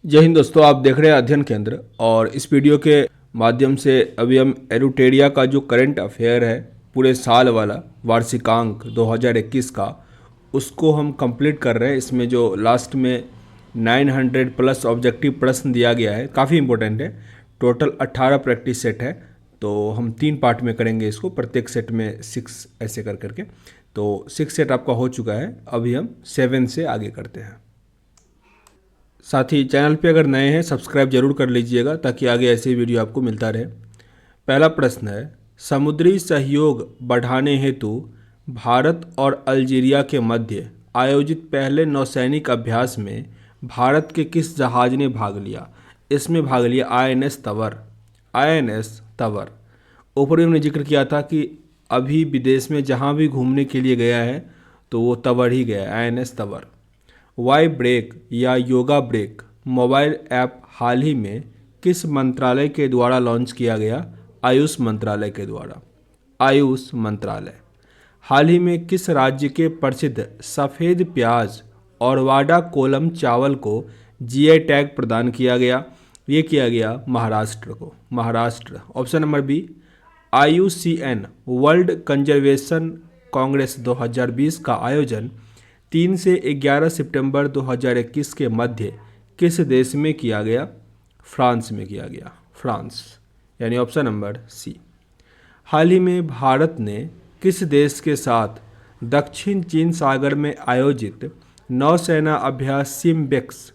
जय हिंद दोस्तों, आप देख रहे हैं अध्ययन केंद्र। और इस वीडियो के माध्यम से अभी हम एरुटेरिया का जो करंट अफेयर है पूरे साल वाला वार्षिकांक 2021 का, उसको हम कंप्लीट कर रहे हैं। इसमें जो लास्ट में 900 प्लस ऑब्जेक्टिव प्रश्न दिया गया है, काफ़ी इंपॉर्टेंट है। टोटल 18 प्रैक्टिस सेट है, तो हम 3 पार्ट में करेंगे इसको, प्रत्येक सेट में 6 ऐसे कर करके। तो 6 सेट आपका हो चुका है, अभी हम 7 से आगे करते हैं। साथ ही चैनल पे अगर नए हैं सब्सक्राइब जरूर कर लीजिएगा ताकि आगे ऐसे वीडियो आपको मिलता रहे। पहला प्रश्न है, समुद्री सहयोग बढ़ाने हेतु भारत और अल्जीरिया के मध्य आयोजित पहले नौसैनिक अभ्यास में भारत के किस जहाज ने भाग लिया? इसमें भाग लिया INS तवर। INS तवर। ऊपर भी हमने जिक्र किया था कि अभी विदेश में जहाँ भी घूमने के लिए गया है तो वो तवर ही गया है, INS तवर। वाई ब्रेक या योगा ब्रेक मोबाइल ऐप हाल ही में किस मंत्रालय के द्वारा लॉन्च किया गया? आयुष मंत्रालय के द्वारा। आयुष मंत्रालय। हाल ही में किस राज्य के प्रसिद्ध सफ़ेद प्याज और वाडा कोलम चावल को GI टैग प्रदान किया गया? ये किया गया महाराष्ट्र को। Maharashtra. Option number B. IUCN world conservation congress 2020 का आयोजन 3 से 11 सितंबर 2021 के मध्य किस देश में किया गया? फ्रांस में किया गया। फ्रांस, यानी ऑप्शन नंबर सी। हाल ही में भारत ने किस देश के साथ दक्षिण चीन सागर में आयोजित नौसेना अभ्यास सिम्बेक्स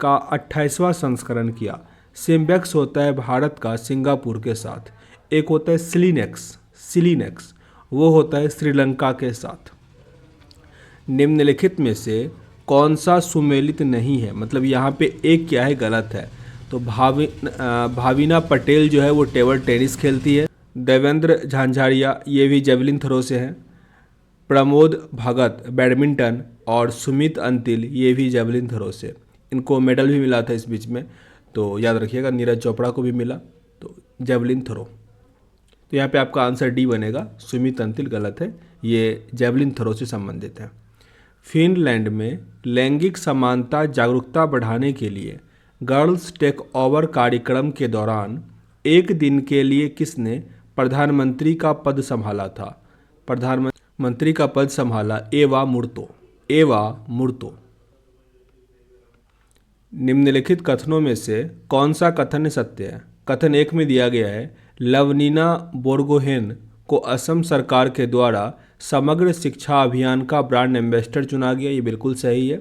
का 28वां संस्करण किया? सिम्बेक्स होता है भारत का सिंगापुर के साथ। एक होता है सिलिनेक्स। सिलिनेक्स वो होता है श्रीलंका के साथ। निम्नलिखित में से कौन सा सुमेलित नहीं है? मतलब यहाँ पे एक क्या है, गलत है। तो भाविना पटेल जो है वो टेबल टेनिस खेलती है। देवेंद्र झांझारिया ये भी जेवलिन थ्रो से हैं। प्रमोद भगत बैडमिंटन और सुमित अंतिल ये भी जेवलिन थ्रो से। इनको मेडल भी मिला था इस बीच में, तो याद रखिएगा। नीरज चोपड़ा को भी मिला। तो जेवलिन थ्रो, तो यहाँ पे आपका आंसर डी बनेगा। सुमित अंतिल गलत है, ये जेवलिन थ्रो से संबंधित है। फिनलैंड में लैंगिक समानता जागरूकता बढ़ाने के लिए गर्ल्स टेक ओवर कार्यक्रम के दौरान एक दिन के लिए किसने प्रधानमंत्री का पद संभाला था? प्रधानमंत्री का पद संभाला एवा मुर्तो। एवा मुर्तो। निम्नलिखित कथनों में से कौन सा कथन सत्य है? कथन 1 में दिया गया है, लवनीना बोरगोहेन को असम सरकार के द्वारा समग्र शिक्षा अभियान का ब्रांड एम्बेसडर चुना गया। ये बिल्कुल सही है।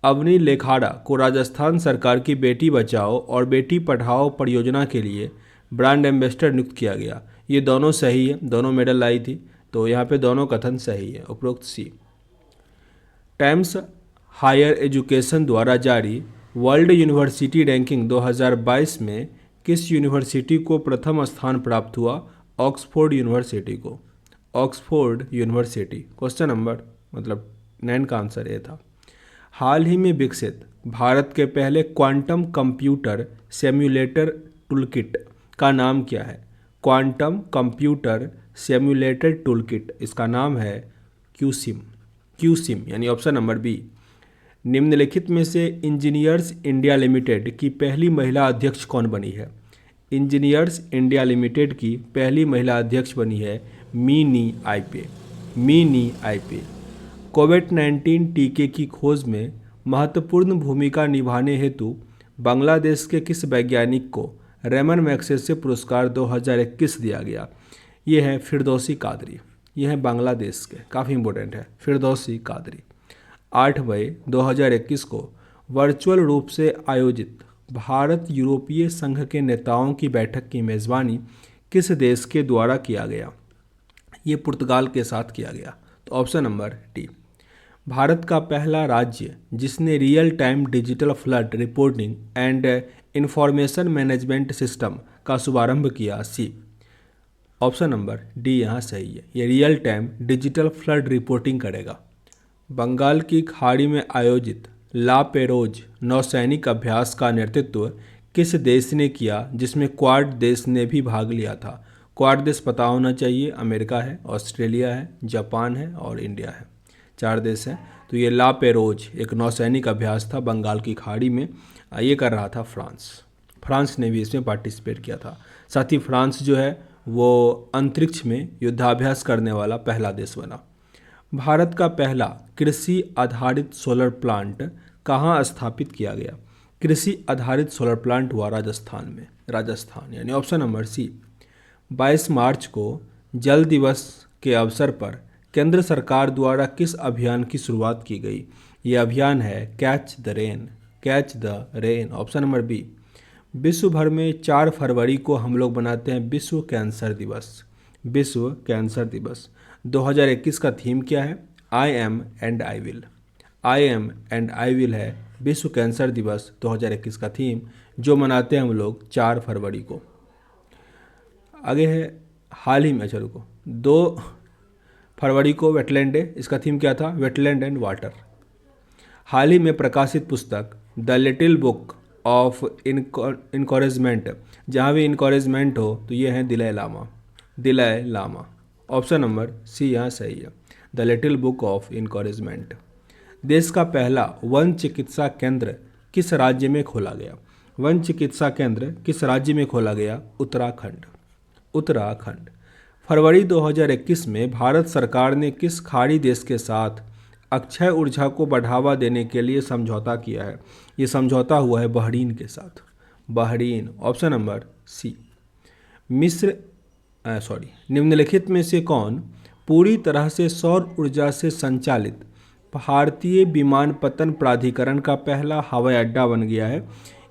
अवनी लेखाड़ा को राजस्थान सरकार की बेटी बचाओ और बेटी पढ़ाओ परियोजना के लिए ब्रांड एम्बेसडर नियुक्त किया गया। ये दोनों सही है, दोनों मेडल लाई थी, तो यहाँ पे दोनों कथन सही है, उपरोक्त सी। टाइम्स हायर एजुकेशन द्वारा जारी वर्ल्ड यूनिवर्सिटी रैंकिंग 2022 में किस यूनिवर्सिटी को प्रथम स्थान प्राप्त हुआ? ऑक्सफोर्ड यूनिवर्सिटी को। Oxford university. क्वेश्चन नंबर 9 का आंसर ये था। हाल ही में विकसित भारत के पहले क्वांटम कंप्यूटर सिम्युलेटर टूलकिट का नाम क्या है? क्वांटम कंप्यूटर सिम्युलेटर टूलकिट, इसका नाम है क्यूसिम। क्यूसिम, यानी ऑप्शन नंबर बी। निम्नलिखित में से इंजीनियर्स इंडिया लिमिटेड की पहली महिला अध्यक्ष कौन बनी है? इंजीनियर्स इंडिया लिमिटेड की पहली महिला अध्यक्ष बनी है मीनी आईपे। मीनी आईपे। कोविड-19 टीके की खोज में महत्वपूर्ण भूमिका निभाने हेतु बांग्लादेश के किस वैज्ञानिक को रेमन मैग्सेसे पुरस्कार 2021 दिया गया? ये है फिरदौसी कादरी। ये है बांग्लादेश के, काफ़ी इंपॉर्टेंट है, फिरदौसी कादरी। 8 मई 2021 को वर्चुअल रूप से आयोजित भारत यूरोपीय संघ के नेताओं की बैठक की मेज़बानी किस देश के द्वारा किया गया? ये पुर्तगाल के साथ किया गया। तो ऑप्शन नंबर डी। भारत का पहला राज्य जिसने real time digital flood reporting and information management system का शुभारंभ किया? सी। ऑप्शन नंबर डी यहाँ सही है, ये real time digital flood reporting करेगा। बंगाल की खाड़ी में आयोजित ला पेरोज नौसैनिक अभ्यास का नेतृत्व किस देश ने किया जिसमें क्वाड देश ने भी भाग लिया था? क्वाड देश पता होना चाहिए, अमेरिका है, ऑस्ट्रेलिया है, जापान है और इंडिया है। 4 देश हैं। तो ये ला पेरोज एक नौसैनिक अभ्यास था बंगाल की खाड़ी में। ये कर रहा था फ्रांस ने भी इसमें पार्टिसिपेट किया था। साथ ही फ्रांस जो है वो अंतरिक्ष में युद्धाभ्यास करने वाला पहला देश बना। भारत का पहला कृषि आधारित सोलर प्लांट कहाँ स्थापित किया गया? कृषि आधारित सोलर प्लांट हुआ राजस्थान में, राजस्थान, यानी ऑप्शन नंबर सी। 22 मार्च को जल दिवस के अवसर पर केंद्र सरकार द्वारा किस अभियान की शुरुआत की गई? यह अभियान है catch the rain, catch the rain, option number B. विश्व भर में 4 फरवरी को हम लोग बनाते हैं विश्व कैंसर दिवस, विश्व कैंसर दिवस। 2021 का थीम क्या है? I am and I will, I am and I will है विश्व कैंसर दिवस 2021 का थीम, जो मनाते हैं हम लोग 4 फरवरी को। आगे है हाल ही में, चलो को 2 फरवरी को वेटलैंड डे, इसका थीम क्या था? Wetland and water. हाल ही में प्रकाशित पुस्तक the little book of encouragement, जहाँ भी इनकरेजमेंट हो तो ये है Dalai Lama, Dalai Lama, option number C यहाँ सही है, the little book of encouragement. देश का पहला वन चिकित्सा केंद्र किस राज्य में खोला गया? वन चिकित्सा केंद्र किस राज्य में खोला गया? उत्तराखंड, उत्तराखंड। फरवरी 2021 में भारत सरकार ने किस खाड़ी देश के साथ अक्षय ऊर्जा को बढ़ावा देने के लिए समझौता किया है? ये समझौता हुआ है बहरीन के साथ, बहरीन, ऑप्शन नंबर सी। निम्नलिखित में से कौन पूरी तरह से सौर ऊर्जा से संचालित भारतीय विमानपत्तन प्राधिकरण का पहला हवाई अड्डा बन गया है?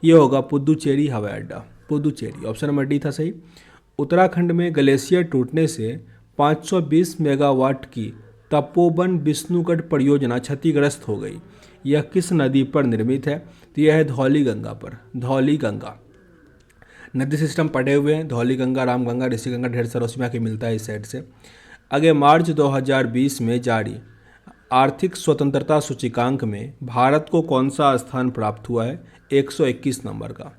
ये होगा पुदुचेरी हवाई अड्डा, पुदुचेरी, ऑप्शन नंबर डी था सही। उत्तराखंड में ग्लेशियर टूटने से 520 मेगावाट की तपोवन विष्णुगढ़ परियोजना क्षतिग्रस्त हो गई। यह किस नदी पर निर्मित है? तो यह है धौली गंगा पर, धौली गंगा। नदी सिस्टम पड़े हुए हैं, धौली गंगा, रामगंगा, ऋषिगंगा, ढेर सारा उसमें आके मिलता है इस साइड से। आगे मार्च 2020 में जारी आर्थिक स्वतंत्रता सूचकांक में भारत को कौन सा स्थान प्राप्त हुआ है? 121 नंबर का।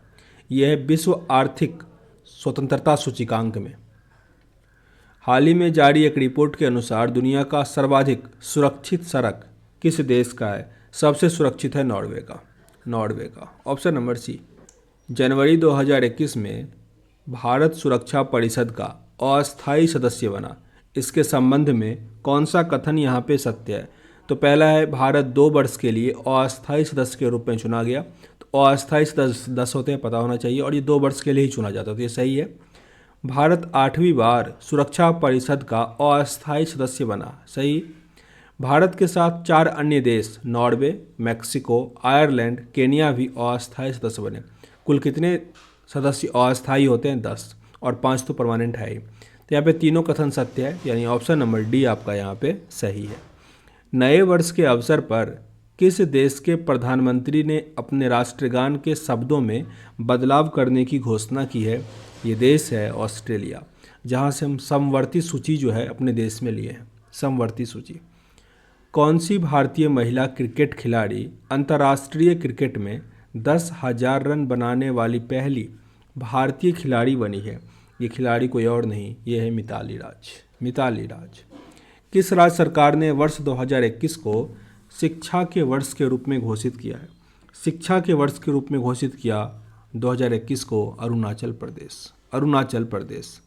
यह है विश्व आर्थिक स्वतंत्रता सूचकांक में। हाल ही में जारी एक रिपोर्ट के अनुसार दुनिया का सर्वाधिक सुरक्षित सड़क किस देश का है? सबसे सुरक्षित है नॉर्वे का, नॉर्वे का, ऑप्शन नंबर सी। जनवरी 2021 में भारत सुरक्षा परिषद का अस्थायी सदस्य बना। इसके संबंध में कौन सा कथन यहाँ पे सत्य है? तो पहला है भारत 2 वर्ष के लिए अस्थायी सदस्य के रूप में चुना गया। तो अस्थायी सदस्य 10 होते हैं, पता होना चाहिए, और ये 2 वर्ष के लिए ही चुना जाता है, तो ये सही है। भारत 8वीं बार सुरक्षा परिषद का अस्थायी सदस्य बना, सही। भारत के साथ 4 अन्य देश नॉर्वे, मैक्सिको, आयरलैंड, केनिया भी अस्थायी सदस्य बने। कुल कितने सदस्य अस्थायी होते हैं? 10, और 5 तो परमानेंट है ही। तो यहाँ पे तीनों कथन सत्य है, यानी ऑप्शन नंबर डी आपका यहाँ पे सही है। नए वर्ष के अवसर पर किस देश के प्रधानमंत्री ने अपने राष्ट्रगान के शब्दों में बदलाव करने की घोषणा की है? ये देश है ऑस्ट्रेलिया, जहाँ से हम समवर्ती सूची जो है अपने देश में लिए हैं, समवर्ती सूची। कौन सी भारतीय महिला क्रिकेट खिलाड़ी अंतर्राष्ट्रीय क्रिकेट में 10,000 रन बनाने वाली पहली भारतीय खिलाड़ी बनी है? ये खिलाड़ी कोई और नहीं, ये है मिताली राज, मिताली राज। किस राज्य सरकार ने वर्ष 2021 को शिक्षा के वर्ष के रूप में घोषित किया है? शिक्षा के वर्ष के रूप में घोषित किया 2021 को अरुणाचल प्रदेश, अरुणाचल प्रदेश।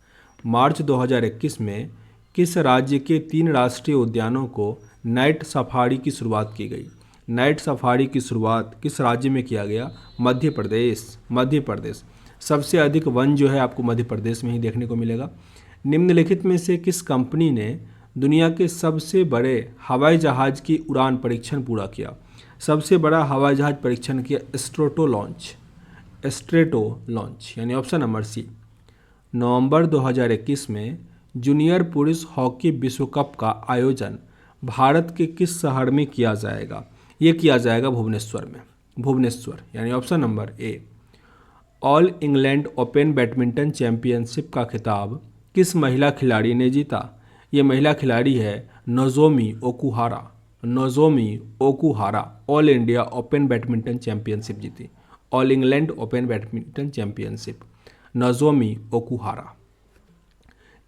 मार्च 2021 में किस राज्य के 3 राष्ट्रीय उद्यानों को नाइट सफारी की शुरुआत की गई? नाइट सफारी की शुरुआत किस राज्य में किया गया? मध्य प्रदेश, मध्य प्रदेश। सबसे अधिक वन जो है आपको मध्य प्रदेश में ही देखने को मिलेगा। निम्नलिखित में से किस कंपनी ने दुनिया के सबसे बड़े हवाई जहाज़ की उड़ान परीक्षण पूरा किया? सबसे बड़ा हवाई जहाज़ परीक्षण किया स्ट्रेटो लॉन्च, स्ट्रेटो लॉन्च, यानी ऑप्शन नंबर सी। नवंबर 2021 में जूनियर पुरुष हॉकी विश्व कप का आयोजन भारत के किस शहर में किया जाएगा? ये किया जाएगा भुवनेश्वर में, भुवनेश्वर, यानी ऑप्शन नंबर ए। All England open badminton championship का खिताब किस महिला खिलाड़ी ने जीता? ये महिला खिलाड़ी है Nozomi Okuhara, Nozomi Okuhara all India open badminton championship जीती, all England open badminton championship, Nozomi Okuhara.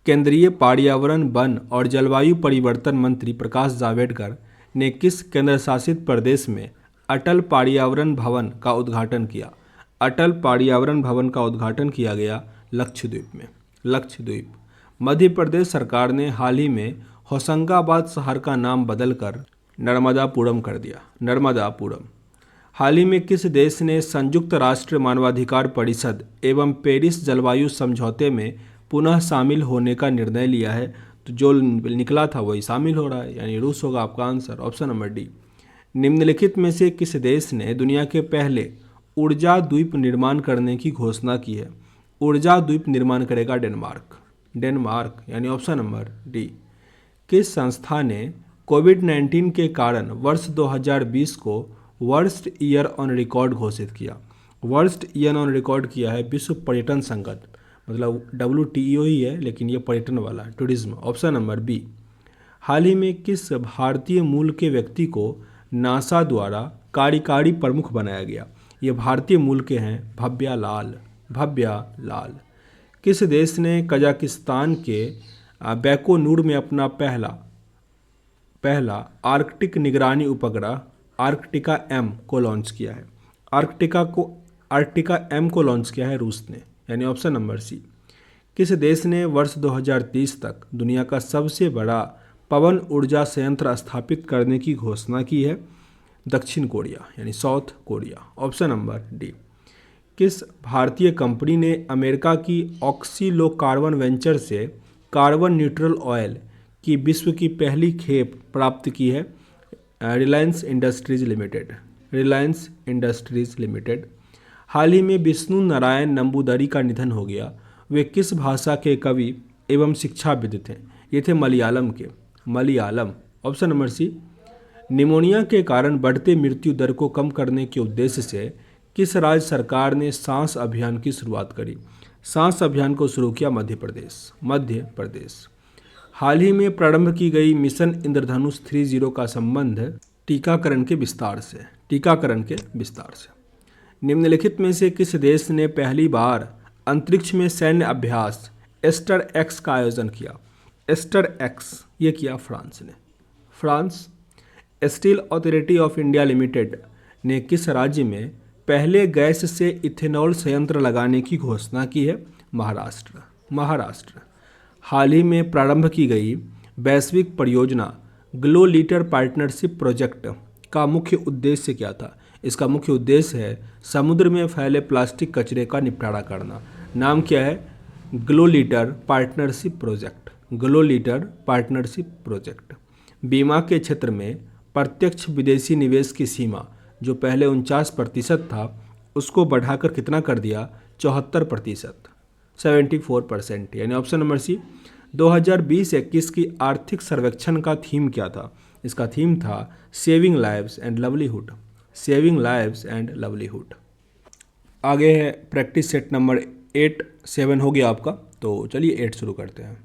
केंद्रीय पर्यावरण, वन और जलवायु परिवर्तन मंत्री प्रकाश जावड़ेकर ने किस केंद्र शासित प्रदेश में अटल पर्यावरण भवन का उद्घाटन किया? अटल पर्यावरण भवन का उद्घाटन किया गया लक्षद्वीप में। लक्षद्वीप। मध्य प्रदेश सरकार ने हाल ही में होशंगाबाद शहर का नाम बदलकर नर्मदापुरम कर दिया। नर्मदापुरम। हाल ही में किस देश ने संयुक्त राष्ट्र मानवाधिकार परिषद एवं पेरिस जलवायु समझौते में पुनः शामिल होने का निर्णय लिया है? तो जो निकला था वही शामिल हो रहा है, यानी रूस होगा आपका आंसर, ऑप्शन नंबर डी। निम्नलिखित में से किस देश ने दुनिया के पहले ऊर्जा द्वीप निर्माण करने की घोषणा की है? ऊर्जा द्वीप निर्माण करेगा डेनमार्क। डेनमार्क, यानी ऑप्शन नंबर डी। किस संस्था ने कोविड-19 के कारण वर्ष 2020 को वर्स्ट ईयर ऑन रिकॉर्ड घोषित किया? वर्स्ट ईयर ऑन रिकॉर्ड किया है विश्व पर्यटन संगठन, मतलब WTO ही है लेकिन ये पर्यटन वाला, टूरिज्म, ऑप्शन नंबर बी। हाल ही में किस भारतीय मूल के व्यक्ति को नासा द्वारा कार्यकारी प्रमुख बनाया गया? ये भारतीय मूल के हैं भव्या लाल। भव्या लाल। किस देश ने कजाकिस्तान के बैकोनूर में अपना पहला आर्कटिक निगरानी उपग्रह आर्कटिका एम को लॉन्च किया है? आर्कटिका एम को लॉन्च किया है रूस ने, यानी ऑप्शन नंबर सी। किस देश ने वर्ष 2030 तक दुनिया का सबसे बड़ा पवन ऊर्जा संयंत्र स्थापित करने की घोषणा की है? दक्षिण कोरिया, यानी South Korea, option number D. किस भारतीय कंपनी ने अमेरिका की ऑक्सीलो कार्बन वेंचर से कार्बन न्यूट्रल ऑयल की विश्व की पहली खेप प्राप्त की है? Reliance Industries Limited. Reliance Industries Limited. हाल ही में विष्णु नारायण नंबूदरी का निधन हो गया। वे किस भाषा के कवि एवं शिक्षाविद थे? ये थे मलयालम के। Malayalam, option number C. Pneumonia के कारण बढ़ते मृत्यु दर को कम करने के उद्देश्य से किस राज्य सरकार ने सांस अभियान की शुरुआत करी? सांस अभियान को शुरू किया मध्य प्रदेश। मध्य प्रदेश। हाल ही में प्रारंभ की गई मिशन इंद्रधनुष 30 का संबंध टीकाकरण के विस्तार से। टीकाकरण के विस्तार से। निम्नलिखित में से किस देश ने पहली बार अंतरिक्ष में सैन्य अभ्यास एस्टर एक्स का आयोजन किया? एस्टर एक्स ये किया फ्रांस ने। France. Steel authority of India limited ने किस राज्य में पहले गैस से इथेनॉल संयंत्र लगाने की घोषणा की है? महाराष्ट्र। महाराष्ट्र। हाल ही में प्रारंभ की गई वैश्विक परियोजना ग्लो लीटर पार्टनरशिप प्रोजेक्ट का मुख्य उद्देश्य क्या था? इसका मुख्य उद्देश्य है समुद्र में फैले प्लास्टिक कचरे का निपटारा करना। नाम क्या है? Glow litre partnership project. Glow litre partnership project. बीमा के क्षेत्र में प्रत्यक्ष विदेशी निवेश की सीमा जो पहले 49% था उसको बढ़ाकर कितना कर दिया? 74%, 74%, यानी ऑप्शन नंबर सी। 2020-21 की आर्थिक सर्वेक्षण का थीम क्या था? इसका थीम था saving lives and livelihood. Saving lives and livelihood. आगे है प्रैक्टिस सेट नंबर 8, 7 हो गया आपका, तो चलिए 8 शुरू करते हैं।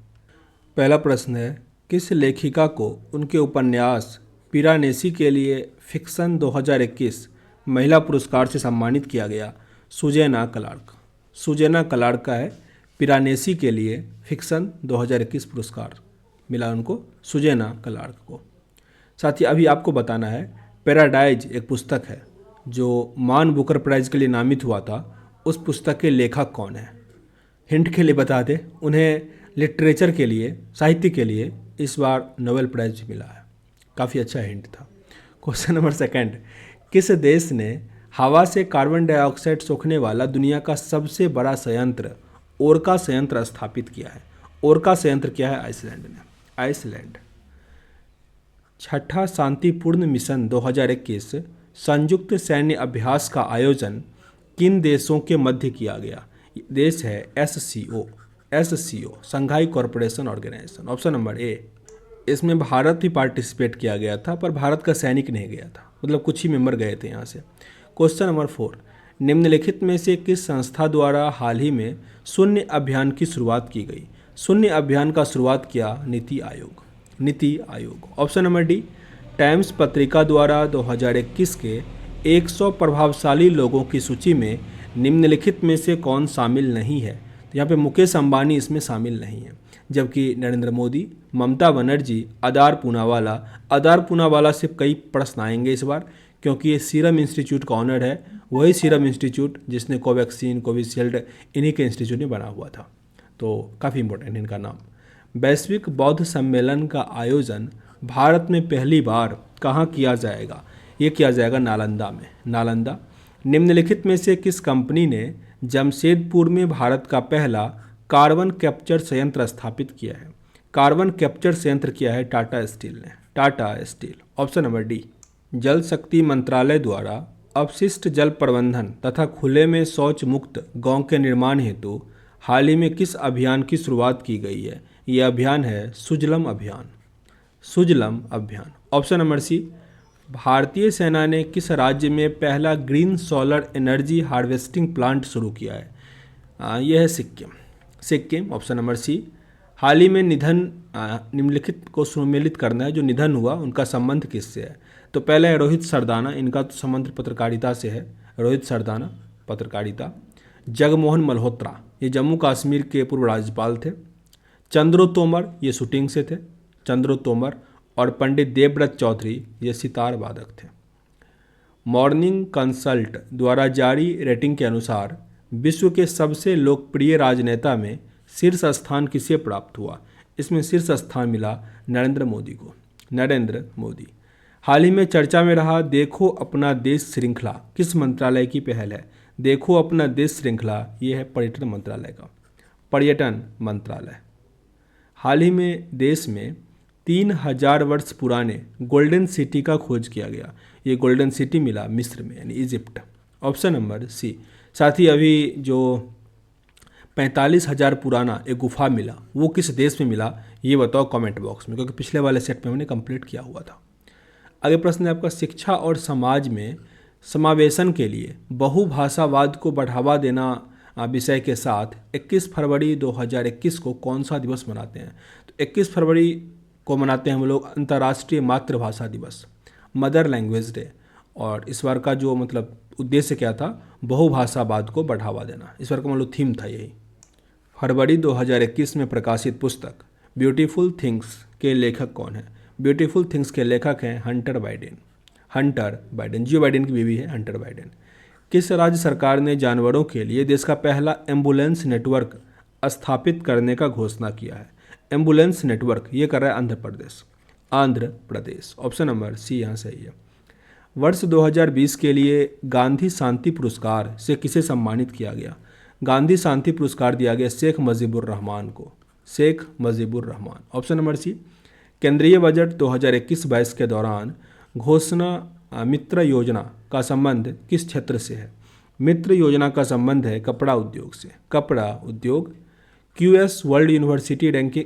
पहला प्रश्न है, किस लेखिका को उनके उपन्यास पिरानेसी के लिए फिक्शन 2021 महिला पुरस्कार से सम्मानित किया गया? सुजैना क्लार्क। सुजैना क्लार्क का है पिरानेसी के लिए फिक्शन 2021 पुरस्कार मिला उनको, सुजैना क्लार्क को। साथ ही अभी आपको बताना है पैराडाइज एक पुस्तक है जो मान बुकर प्राइज के लिए नामित हुआ था, उस पुस्तक के लेखक कौन है? हिंट के लिए बता दें, उन्हें लिटरेचर के लिए, साहित्य के लिए इस बार नोबेल प्राइज मिला है। काफ़ी अच्छा हिंट था। क्वेश्चन नंबर 2, किस देश ने हवा से कार्बन डाइऑक्साइड सोखने वाला दुनिया का सबसे बड़ा संयंत्र ओरका संयंत्र स्थापित किया है? ओरका संयंत्र क्या है? आइसलैंड ने। आइसलैंड। छठा शांतिपूर्ण मिशन 2021 संयुक्त सैन्य अभ्यास का आयोजन किन देशों के मध्य किया गया? देश है SCO। SCO, Shanghai corporation organisation, option number A. इसमें भारत भी पार्टिसिपेट किया गया था पर भारत का सैनिक नहीं गया था, मतलब कुछ ही मेंबर गए थे यहाँ से। क्वेश्चन नंबर 4, निम्नलिखित में से किस संस्था द्वारा हाल ही में शून्य अभियान की शुरुआत की गई? शून्य अभियान का शुरुआत किया NITI Aayog. NITI Aayog, option number D. Times पत्रिका द्वारा 2021 के 100 प्रभावशाली लोगों की सूची में निम्नलिखित में से कौन शामिल नहीं है? तो यहाँ पे मुकेश अंबानी इसमें शामिल नहीं है, जबकि नरेंद्र मोदी, ममता बनर्जी, अदार पूनावाला से कई प्रश्न आएंगे इस बार, क्योंकि ये सीरम इंस्टीट्यूट का ऑनर है, वही सीरम इंस्टीट्यूट जिसने कोवैक्सीन, कोविशील्ड इन्हीं के इंस्टीट्यूट में बना हुआ था। तो काफ़ी इंपॉर्टेंट इनका नाम। वैश्विक बौद्ध सम्मेलन का आयोजन भारत में पहली बार कहाँ किया जाएगा? ये किया जाएगा नालंदा में। नालंदा। निम्नलिखित में से किस कंपनी ने जमशेदपुर में भारत का पहला कार्बन कैप्चर संयंत्र स्थापित किया है? कार्बन कैप्चर संयंत्र किया है टाटा स्टील ने। Tata steel. Option number D. जल शक्ति मंत्रालय द्वारा अपशिष्ट जल प्रबंधन तथा खुले में शौच मुक्त गांव के निर्माण हेतु हाल ही में किस अभियान की शुरुआत की गई है? ये अभियान है सुजलम अभियान। सुजलम अभियान। Option number C. भारतीय सेना ने किस राज्य में पहला green solar energy harvesting plant शुरू किया है? यह है Sikkim. Sikkim. Option number C. हाल ही में निम्नलिखित को सुमेलित करना है। जो निधन हुआ उनका संबंध किससे है? तो पहले है रोहित सरदाना, इनका तो संबंध पत्रकारिता से है। रोहित सरदाना पत्रकारिता। जगमोहन मल्होत्रा, ये जम्मू कश्मीर के पूर्व राज्यपाल थे। चंद्रो तोमर, ये शूटिंग से थे, चंद्रो तोमर। और पंडित देवव्रत चौधरी, ये सितार वादक थे। मॉर्निंग कंसल्ट द्वारा जारी रेटिंग के अनुसार विश्व के सबसे लोकप्रिय राजनेता में शीर्ष स्थान किसे प्राप्त हुआ? इसमें शीर्ष स्थान मिला नरेंद्र मोदी को। नरेंद्र मोदी। हाल ही में चर्चा में रहा देखो अपना देश श्रृंखला किस मंत्रालय की पहल है? देखो अपना देश श्रृंखला ये है पर्यटन मंत्रालय का। पर्यटन मंत्रालय। हाल ही में देश में 3000 वर्ष पुराने गोल्डन सिटी का खोज किया गया। ये गोल्डन सिटी मिला मिस्र में, यानी इजिप्ट। Option number C. साथ ही अभी जो 45,000 पुराना एक गुफा मिला, वो किस देश में मिला ये बताओ कमेंट बॉक्स में, क्योंकि पिछले वाले सेट में हमने कंप्लीट किया हुआ था। आगे प्रश्न है आपका, शिक्षा और समाज में समावेशन के लिए बहुभाषावाद को बढ़ावा देना विषय के साथ 21 फरवरी 2021 को कौन सा दिवस मनाते हैं? तो 21 फरवरी को मनाते हैं हम लोग अंतर्राष्ट्रीय मातृभाषा दिवस, मदर लैंग्वेज डे। और इस बार का जो मतलब उद्देश्य क्या था? बहुभाषावाद को बढ़ावा देना। इस बार का मतलब थीम था यही। फरवरी 2021 में प्रकाशित पुस्तक ब्यूटीफुल थिंग्स के लेखक कौन है? ब्यूटीफुल थिंग्स के लेखक हैं हंटर बाइडेन। हंटर बाइडेन, जियो बाइडेन की बीवी है हंटर बाइडेन। किस राज्य सरकार ने जानवरों के लिए देश का पहला एम्बुलेंस नेटवर्क स्थापित करने का घोषणा किया है? एम्बुलेंस नेटवर्क ये कर रहा है Andhra Pradesh. Andhra Pradesh. Option number C यहाँ सही है। वर्ष 2020 के लिए गांधी शांति पुरस्कार से किसे सम्मानित किया गया? गांधी शांति पुरस्कार दिया गया शेख मुजीबुर रहमान को। Sheikh Mujibur Rahman. Option number C. केंद्रीय बजट 2021-22 के दौरान घोषणा मित्र योजना का संबंध किस क्षेत्र से है? मित्र योजना का संबंध है कपड़ा उद्योग से। कपड़ा उद्योग। क्यूएस वर्ल्ड यूनिवर्सिटी रैंकिंग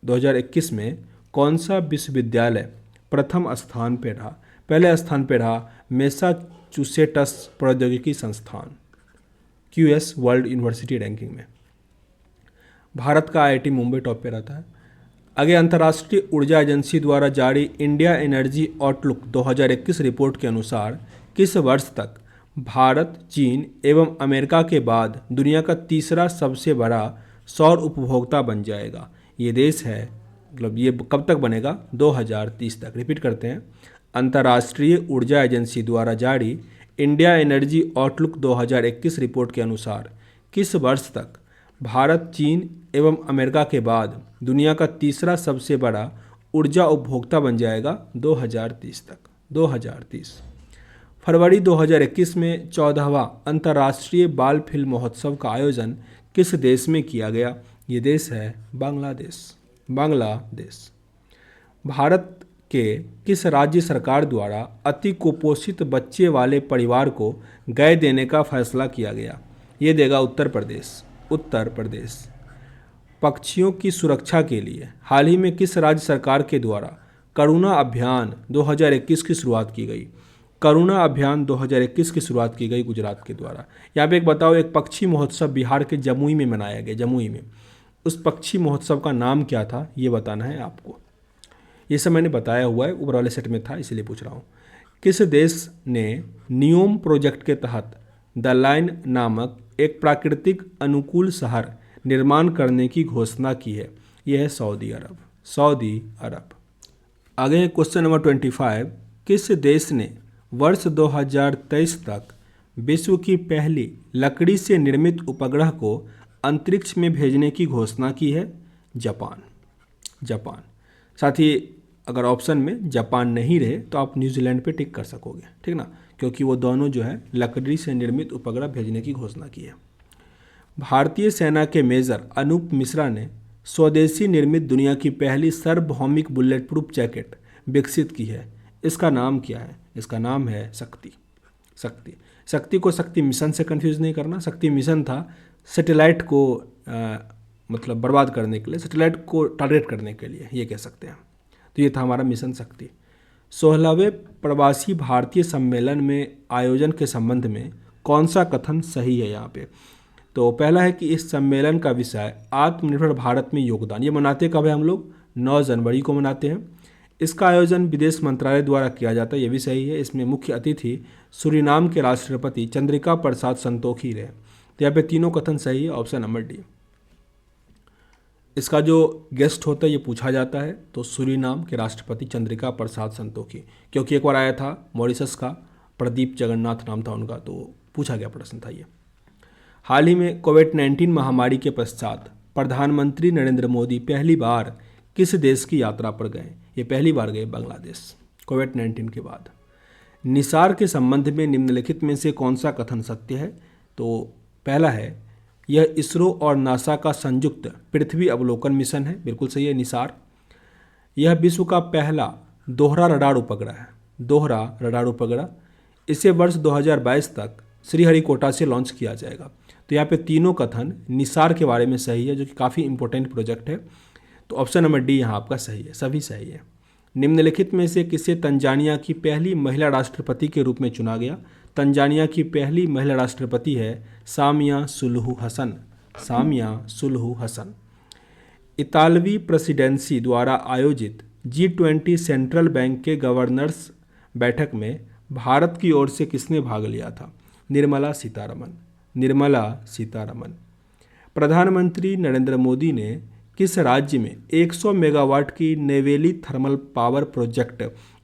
2021 में कौन सा विश्वविद्यालय प्रथम स्थान पर रहा? पहले स्थान पर रहा मैसाचुसेट्स प्रौद्योगिकी संस्थान, क्यूएस वर्ल्ड यूनिवर्सिटी रैंकिंग में। भारत का आईआईटी मुंबई टॉप पे रहता है। आगे, अंतर्राष्ट्रीय ऊर्जा एजेंसी द्वारा जारी इंडिया एनर्जी आउटलुक 2021 रिपोर्ट के अनुसार किस वर्ष तक भारत, चीन एवं अमेरिका के बाद दुनिया का तीसरा सबसे बड़ा सौर उपभोक्ता बन जाएगा? ये देश है, मतलब ये कब तक बनेगा? 2030 तक। रिपीट करते हैं, अंतर्राष्ट्रीय ऊर्जा एजेंसी द्वारा जारी इंडिया एनर्जी आउटलुक 2021 रिपोर्ट के अनुसार किस वर्ष तक भारत, चीन एवं अमेरिका के बाद दुनिया का तीसरा सबसे बड़ा ऊर्जा उपभोक्ता बन जाएगा? 2030 तक। 2030। फरवरी 2021 में 14वां अंतर्राष्ट्रीय बाल फिल्म महोत्सव का आयोजन किस देश में किया गया? ये देश है बांग्लादेश। बांग्लादेश। भारत के किस राज्य सरकार द्वारा अति कुपोषित बच्चे वाले परिवार को गाय देने का फैसला किया गया? ये देगा उत्तर प्रदेश। उत्तर प्रदेश। पक्षियों की सुरक्षा के लिए हाल ही में किस राज्य सरकार के द्वारा करुणा अभियान 2021 की शुरुआत की गई? करुणा अभियान 2021 की शुरुआत की गई गुजरात के द्वारा। यहाँ पे एक बताओ, एक पक्षी महोत्सव बिहार के जमुई में मनाया गया। जमुई में उस पक्षी महोत्सव का नाम क्या था ये बताना है आपको। ये सब मैंने बताया हुआ है, ऊपर वाले सेट में था इसलिए पूछ रहा हूँ। किस देश ने नियोम प्रोजेक्ट के तहत द लाइन नामक एक प्राकृतिक अनुकूल शहर निर्माण करने की घोषणा की है? यह है सऊदी अरब। सऊदी अरब। आगे क्वेश्चन नंबर 25, किस देश ने वर्ष 2023 तक विश्व की पहली लकड़ी से निर्मित उपग्रह को अंतरिक्ष में भेजने की घोषणा की है जापान। जापान। साथ ही अगर ऑप्शन में जापान नहीं रहे तो आप न्यूजीलैंड पे टिक कर सकोगे, ठीक ना, क्योंकि वो दोनों जो है लकड़ी से निर्मित उपग्रह भेजने की घोषणा की है। भारतीय सेना के मेजर अनूप मिश्रा ने स्वदेशी निर्मित दुनिया की पहली सार्वभौमिक बुलेट प्रूफ जैकेट विकसित की है। इसका नाम क्या है? इसका नाम है शक्ति। शक्ति। शक्ति को शक्ति मिशन से कंफ्यूज नहीं करना। शक्ति मिशन था सैटेलाइट को मतलब बर्बाद करने के लिए, सैटेलाइट को टारगेट करने के लिए, ये कह सकते हैं। तो ये था हमारा मिशन शक्ति। 16वें प्रवासी भारतीय सम्मेलन में आयोजन के संबंध में कौन सा कथन सही है यहाँ पे? तो पहला है कि इस सम्मेलन का विषय आत्मनिर्भर भारत में योगदान। ये मनाते कब है हम लोग? 9 जनवरी को मनाते हैं। इसका आयोजन विदेश मंत्रालय द्वारा किया जाता है, ये भी सही है। इसमें मुख्य अतिथि सूरीनाम के राष्ट्रपति चंद्रिका प्रसाद संतोखी रहे। तो यहाँ पे तीनों कथन सही है, ऑप्शन नंबर डी। इसका जो गेस्ट होता है ये पूछा जाता है तो सूरीनाम के राष्ट्रपति चंद्रिका प्रसाद संतोखी, क्योंकि एक बार आया था मॉरिशस का, प्रदीप जगन्नाथ नाम था उनका, तो पूछा गया प्रश्न था ये। हाल ही में कोविड-19 महामारी के पश्चात प्रधानमंत्री नरेंद्र मोदी पहली बार किस देश की यात्रा पर गए? ये पहली बार गए बांग्लादेश, कोविड-19 के बाद। निसार के संबंध में निम्नलिखित में से कौन सा कथन सत्य है? तो पहला है यह इसरो और नासा का संयुक्त पृथ्वी अवलोकन मिशन है, बिल्कुल सही है निसार। यह विश्व का पहला दोहरा रडार उपग्रह है, दोहरा रडार उपग्रह। इसे वर्ष 2022 तक श्रीहरिकोटा से लॉन्च किया जाएगा। तो यहाँ पे तीनों कथन निसार के बारे में सही है, जो कि काफ़ी इंपॉर्टेंट प्रोजेक्ट है। तो ऑप्शन नंबर डी यहाँ आपका सही है, सभी सही है। निम्नलिखित में से किसे तंजानिया की पहली महिला राष्ट्रपति के रूप में चुना गया? तंजानिया की पहली महिला राष्ट्रपति है सामिया सुलुहु हसन। सामिया सुलुहु हसन। इतालवी प्रेसिडेंसी द्वारा आयोजित G20 सेंट्रल बैंक के गवर्नर्स बैठक में भारत की ओर से किसने भाग लिया था? निर्मला सीतारमन। निर्मला सीतारमन। प्रधानमंत्री नरेंद्र मोदी ने किस राज्य में 100 मेगावाट की नवेली थर्मल पावर प्रोजेक्ट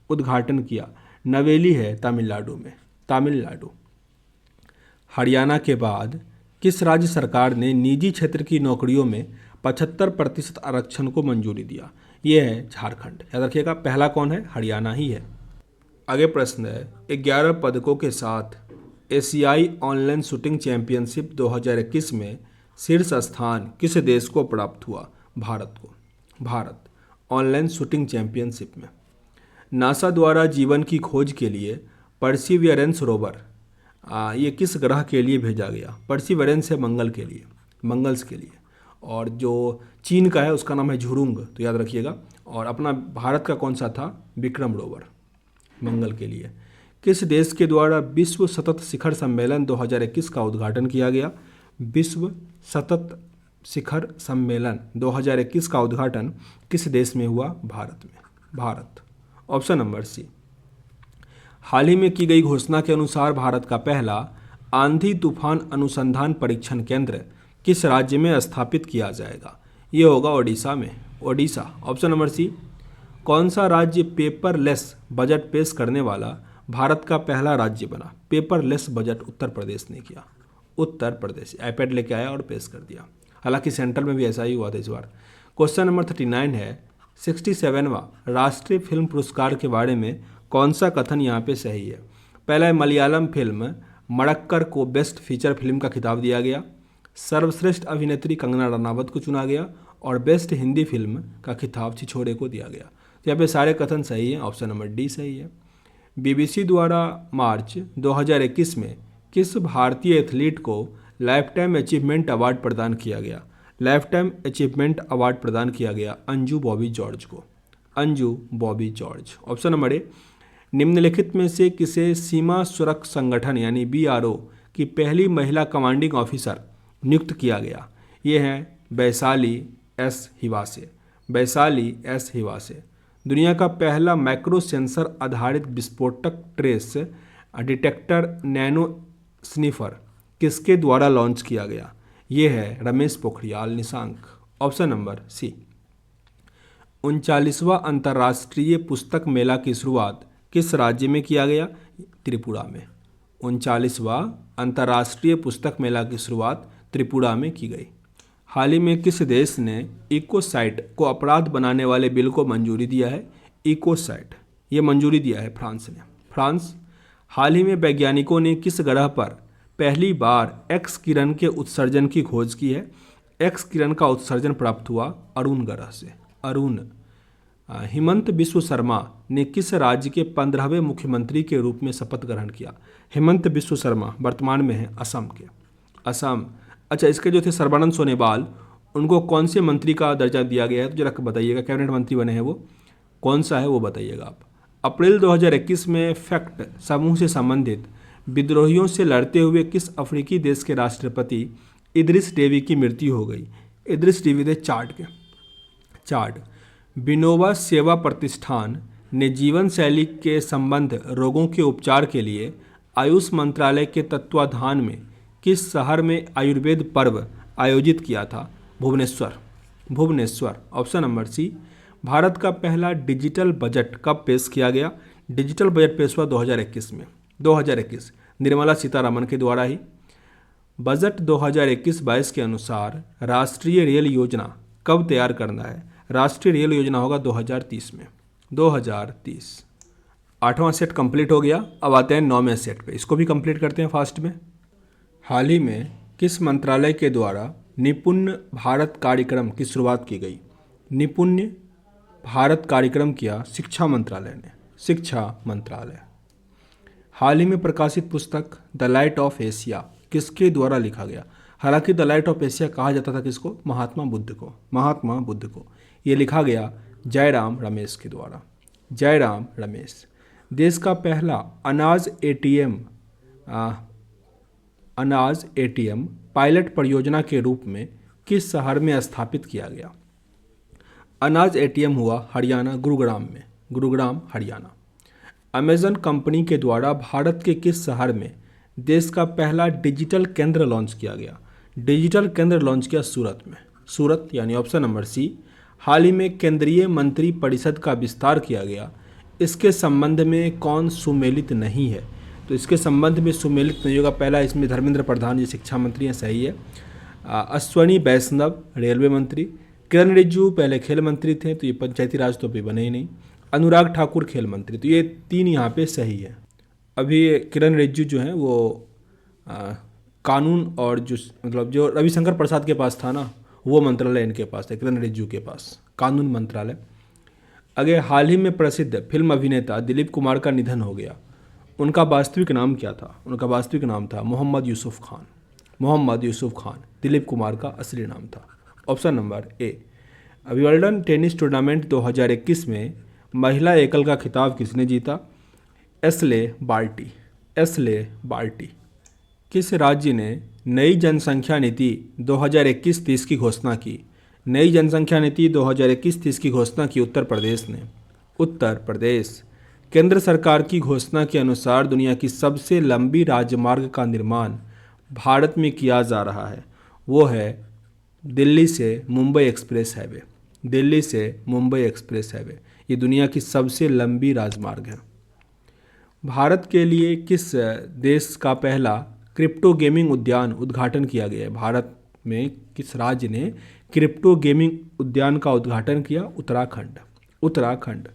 उद्घाटन किया? नवेली है तमिलनाडु में, तमिलनाडु। हरियाणा के बाद किस राज्य सरकार ने निजी क्षेत्र की नौकरियों में 75% आरक्षण को मंजूरी दिया? ये है झारखंड। याद रखिएगा, पहला कौन है? हरियाणा ही है। आगे प्रश्न है 11 पदकों के साथ एशियाई ऑनलाइन शूटिंग चैंपियनशिप 2021 में शीर्ष स्थान किस देश को प्राप्त हुआ? भारत को। भारत ऑनलाइन शूटिंग चैंपियनशिप में। नासा द्वारा जीवन की खोज के लिए परसिवियरेंस रोवर ये किस ग्रह के लिए भेजा गया? परसिवियरेंस है मंगल के लिए, मंगल्स के लिए। और जो चीन का है उसका नाम है झुरुंग, तो याद रखिएगा। और अपना भारत का कौन सा था? विक्रम रोवर, मंगल के लिए। किस देश के द्वारा विश्व सतत शिखर सम्मेलन 2021 का उद्घाटन किया गया? विश्व सतत शिखर सम्मेलन 2021 का उद्घाटन किस देश में हुआ? भारत में। भारत। Option number C. हाल ही में की गई घोषणा के अनुसार भारत का पहला आंधी तूफान अनुसंधान परीक्षण केंद्र किस राज्य में स्थापित किया जाएगा? ये होगा ओडिशा में, ओडिशा। ऑप्शन नंबर सी। कौन सा राज्य पेपरलेस बजट पेश करने वाला भारत का पहला राज्य बना? पेपरलेस बजट उत्तर प्रदेश ने किया। उत्तर प्रदेश आईपैड लेके आया और पेश कर दिया। हालांकि सेंट्रल में भी ऐसा ही हुआ था इस बार। क्वेश्चन नंबर 39 है 67वां राष्ट्रीय फिल्म पुरस्कार के बारे में कौन सा कथन यहाँ पे सही है? पहला है मलयालम फिल्म मड़क्कर को बेस्ट फीचर फिल्म का खिताब दिया गया, सर्वश्रेष्ठ अभिनेत्री कंगना रनावत को चुना गया और बेस्ट हिंदी फिल्म का खिताब छिछोरे को दिया गया। तो यहाँ पे सारे कथन सही हैं, ऑप्शन नंबर डी सही है। बीबीसी द्वारा मार्च 2021 में किस भारतीय एथलीट को लाइफ टाइम अचीवमेंट अवार्ड प्रदान किया गया? लाइफ टाइम अचीवमेंट अवार्ड प्रदान किया गया अंजू बॉबी जॉर्ज को। Anju Bobby George. Option number ए। निम्नलिखित में से किसे सीमा सुरक्षा संगठन यानी BRO की पहली महिला कमांडिंग ऑफिसर नियुक्त किया गया? ये हैं वैशाली एस हिवासे। वैशाली एस हिवासे। दुनिया का पहला माइक्रो सेंसर आधारित विस्फोटक ट्रेस डिटेक्टर नैनो स्निफर किसके द्वारा लॉन्च किया गया? ये है Ramesh Pokhriyal Nishank. Option number C. 39वां अंतर्राष्ट्रीय पुस्तक मेला की शुरुआत किस राज्य में किया गया? त्रिपुरा में। 39वां अंतर्राष्ट्रीय पुस्तक मेला की शुरुआत त्रिपुरा में की गई। हाल ही में किस देश ने इकोसाइट को अपराध बनाने वाले बिल को मंजूरी दिया है? इकोसाइट ये मंजूरी दिया है फ्रांस ने। फ्रांस। हाल ही में वैज्ञानिकों ने किस ग्रह पर पहली बार एक्स किरण के उत्सर्जन की खोज की है? एक्स किरण का उत्सर्जन प्राप्त हुआ अरुण ग्रह से। अरुण। हिमंत बिस्व शर्मा ने किस राज्य के 15वें मुख्यमंत्री के रूप में शपथ ग्रहण किया? हिमंत बिस्व शर्मा वर्तमान में है असम के। असम। अच्छा, इसके जो थे सर्बानंद सोनोवाल, उनको कौन से मंत्री का दर्जा दिया गया है? तो जरा बताइएगा, कैबिनेट मंत्री बने हैं वो, कौन सा है वो बताइएगा आप। अप्रैल 2021 में फैक्ट समूह से संबंधित विद्रोहियों से लड़ते हुए किस अफ्रीकी देश के राष्ट्रपति इदरिस डेबी की मृत्यु हो गई? इदरिस डेबी थे चाड के। चाड। विनोबा सेवा प्रतिष्ठान ने जीवन शैली के संबंध रोगों के उपचार के लिए आयुष मंत्रालय के तत्वाधान में किस शहर में आयुर्वेद पर्व आयोजित किया था? Bhubaneswar. Bhubaneswar. Option number C. Bharat का पहला डिजिटल बजट कब पेश किया गया? डिजिटल बजट पेश हुआ 2021 में। 2021 निर्मला सीतारमण के द्वारा ही। बजट 2021-22 के अनुसार राष्ट्रीय रेल योजना कब तैयार करना है? राष्ट्रीय रेल योजना होगा 2030 में। 2030। 8वां सेट कंप्लीट हो गया। अब आते हैं 9वें सेट पे, इसको भी कंप्लीट करते हैं फास्ट में। हाल ही में किस मंत्रालय के द्वारा निपुण भारत कार्यक्रम की शुरुआत की गई? निपुण भारत कार्यक्रम किया शिक्षा मंत्रालय ने। शिक्षा मंत्रालय। हाल ही में प्रकाशित पुस्तक द लाइट ऑफ एशिया किसके द्वारा लिखा गया? हालांकि द लाइट ऑफ एशिया कहा जाता था किसको? महात्मा बुद्ध को। महात्मा बुद्ध को। ये लिखा गया जयराम रमेश के द्वारा। जयराम रमेश। देश का पहला अनाज एटीएम पायलट परियोजना के रूप में किस शहर में स्थापित किया गया? अनाज एटीएम हुआ हरियाणा, गुरुग्राम में। गुरुग्राम, हरियाणा। अमेजन कंपनी के द्वारा भारत के किस शहर में देश का पहला डिजिटल केंद्र लॉन्च किया गया? डिजिटल केंद्र लॉन्च किया सूरत में। सूरत, यानी ऑप्शन नंबर सी। हाल ही में केंद्रीय मंत्री परिषद का विस्तार किया गया, इसके संबंध में कौन सुमेलित नहीं है? तो इसके संबंध में सुमेलित नहीं होगा पहला, इसमें धर्मेंद्र प्रधान जी शिक्षा मंत्री हैं, सही है। अश्वनी वैष्णव रेलवे मंत्री। किरण रिजिजू पहले खेल मंत्री थे, तो ये पंचायती राज तो अभी बने ही नहीं। अनुराग ठाकुर खेल मंत्री, तो ये 3 यहाँ पे सही है। अभी किरण रिजिजू जो हैं वो कानून और जो मतलब जो रविशंकर प्रसाद के पास था ना, वो मंत्रालय इनके पास है, किरण रिजिजू के पास कानून मंत्रालय। अगर हाल ही में प्रसिद्ध फिल्म अभिनेता दिलीप कुमार का निधन हो गया, उनका वास्तविक नाम क्या था? उनका वास्तविक नाम था मोहम्मद यूसुफ खान। मोहम्मद यूसुफ खान दिलीप कुमार का असली नाम था। Option number A. Wimbledon tennis tournament 2021 में महिला एकल का खिताब किसने जीता? Ashleigh Barty. Ashleigh Barty. किस राज्य ने नई जनसंख्या नीति 2021-30 की घोषणा की? नई जनसंख्या नीति 2021-30 की घोषणा की उत्तर प्रदेश ने। उत्तर प्रदेश। केंद्र सरकार की घोषणा के अनुसार दुनिया की सबसे लंबी राजमार्ग का निर्माण भारत में किया जा रहा है, वो है दिल्ली से मुंबई एक्सप्रेस हाईवे। दिल्ली से मुंबई एक्सप्रेस हाईवे ये दुनिया की सबसे लंबी राजमार्ग है। भारत के लिए किस देश का पहला क्रिप्टो गेमिंग उद्यान उद्घाटन किया गया है? भारत में किस राज्य ने क्रिप्टो गेमिंग उद्यान का उद्घाटन किया? उत्तराखंड। उत्तराखंड।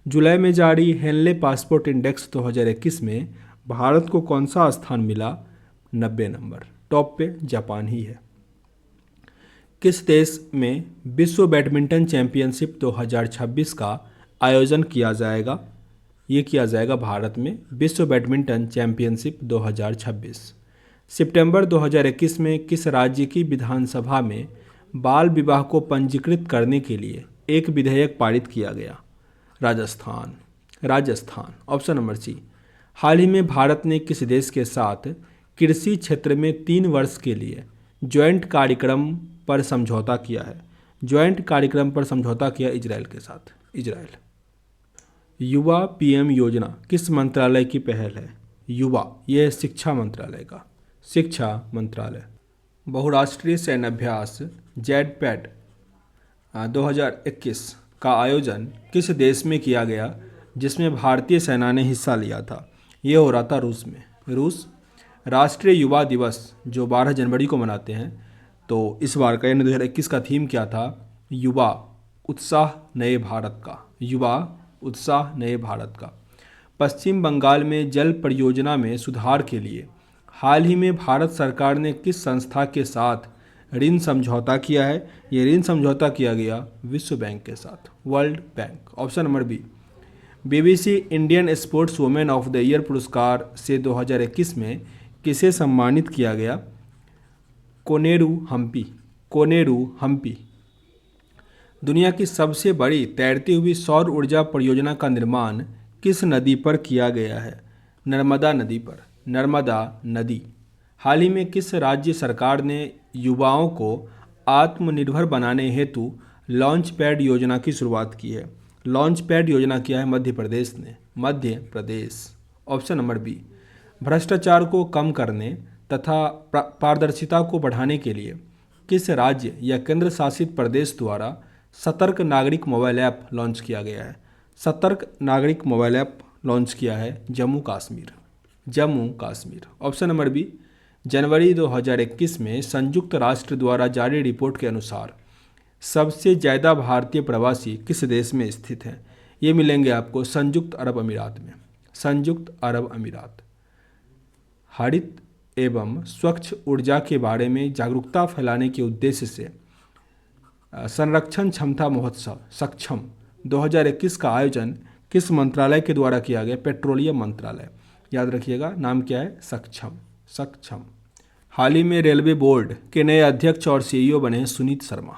जुलाई में जारी हेनले पासपोर्ट इंडेक्स 2021 में भारत को कौन सा स्थान मिला? 90 नंबर। टॉप पे जापान ही है। किस देश में विश्व बैडमिंटन चैंपियनशिप 2026 का आयोजन किया जाएगा? ये किया जाएगा भारत में, विश्व बैडमिंटन चैंपियनशिप 2026। सितंबर 2021 में किस राज्य की विधानसभा में बाल विवाह को पंजीकृत करने के लिए एक विधेयक पारित किया गया? Rajasthan. Rajasthan. Option number C. हाल ही में भारत ने किस देश के साथ कृषि क्षेत्र में 3 वर्ष के लिए ज्वाइंट कार्यक्रम पर समझौता किया है? ज्वाइंट कार्यक्रम पर समझौता किया इजराइल के साथ। इजराइल। युवा पीएम योजना किस मंत्रालय की पहल है? युवा, यह है शिक्षा मंत्रालय का। शिक्षा मंत्रालय। बहुराष्ट्रीय सैन्य अभ्यास जेडपैट 2021 का आयोजन किस देश में किया गया जिसमें भारतीय सेना ने हिस्सा लिया था? ये हो रहा था रूस में। रूस। राष्ट्रीय युवा दिवस जो 12 जनवरी को मनाते हैं, तो इस बार का यानी 2021 का थीम क्या था? युवा उत्साह नए भारत का। युवा उत्साह नए भारत का। पश्चिम बंगाल में जल परियोजना में सुधार के लिए हाल ही में भारत सरकार ने किस संस्था के साथ ऋण समझौता किया है? ये ऋण समझौता किया गया विश्व बैंक के साथ, world bank. Option number B. BBC Indian sports women of the year पुरस्कार से 2021 में किसे सम्मानित किया गया? कोनेरू हम्पी। कोनेरू हम्पी। दुनिया की सबसे बड़ी तैरती हुई सौर ऊर्जा परियोजना का निर्माण किस नदी पर किया गया है? नर्मदा नदी पर। नर्मदा नदी। हाल ही में किस राज्य सरकार ने युवाओं को आत्मनिर्भर बनाने हेतु लॉन्च पैड योजना की शुरुआत की है? लॉन्च पैड योजना किया है मध्य प्रदेश ने। Madhya Pradesh. Option number B. भ्रष्टाचार को कम करने तथा पारदर्शिता को बढ़ाने के लिए किस राज्य या केंद्र शासित प्रदेश द्वारा सतर्क नागरिक मोबाइल ऐप लॉन्च किया गया है? सतर्क नागरिक मोबाइल ऐप लॉन्च किया है Jammu Kashmir. Jammu Kashmir. Option number B. जनवरी 2021 में संयुक्त राष्ट्र द्वारा जारी रिपोर्ट के अनुसार सबसे ज़्यादा भारतीय प्रवासी किस देश में स्थित हैं? ये मिलेंगे आपको संयुक्त अरब अमीरात में। संयुक्त अरब अमीरात। हरित एवं स्वच्छ ऊर्जा के बारे में जागरूकता फैलाने के उद्देश्य से संरक्षण क्षमता महोत्सव सक्षम 2021 का आयोजन किस मंत्रालय के द्वारा किया गया? पेट्रोलियम मंत्रालय। याद रखिएगा, नाम क्या है? सक्षम। सक्षम। हाल ही में रेलवे बोर्ड के नए अध्यक्ष और सीईओ बने सुनीत शर्मा।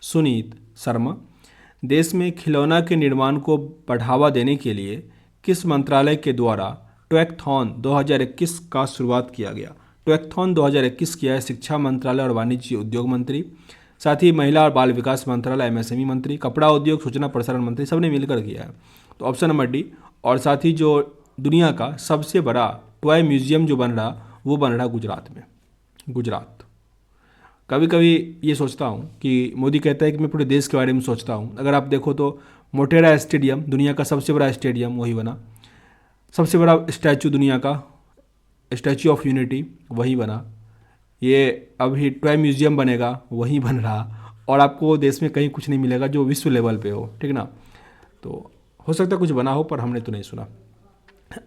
सुनीत शर्मा। देश में खिलौना के निर्माण को बढ़ावा देने के लिए किस मंत्रालय के द्वारा ट्वैकथॉन 2021 का शुरुआत किया गया? ट्वैकथॉन 2021 किया है शिक्षा मंत्रालय और वाणिज्य उद्योग मंत्री, साथ ही महिला और बाल विकास मंत्रालय एमएसएमई मंत्री, कपड़ा उद्योग सूचना प्रसारण मंत्री, सबने मिलकर किया है। तो ऑप्शन नंबर डी। और साथ ही जो दुनिया का सबसे बड़ा टॉय म्यूजियम जो बन रहा वो बन रहा गुजरात में। गुजरात। कभी कभी ये सोचता हूँ कि मोदी कहता है कि मैं पूरे देश के बारे में सोचता हूँ। अगर आप देखो तो मोटेरा स्टेडियम दुनिया का सबसे बड़ा स्टेडियम वही बना। सबसे बड़ा स्टैचू दुनिया का स्टैचू ऑफ यूनिटी वही बना। ये अभी टॉय म्यूजियम बनेगा वहीं बन रहा, और आपको देश में कहीं कुछ नहीं मिलेगा जो विश्व लेवल पे हो, ठीक ना। तो हो सकता है कुछ बना हो पर हमने तो नहीं सुना।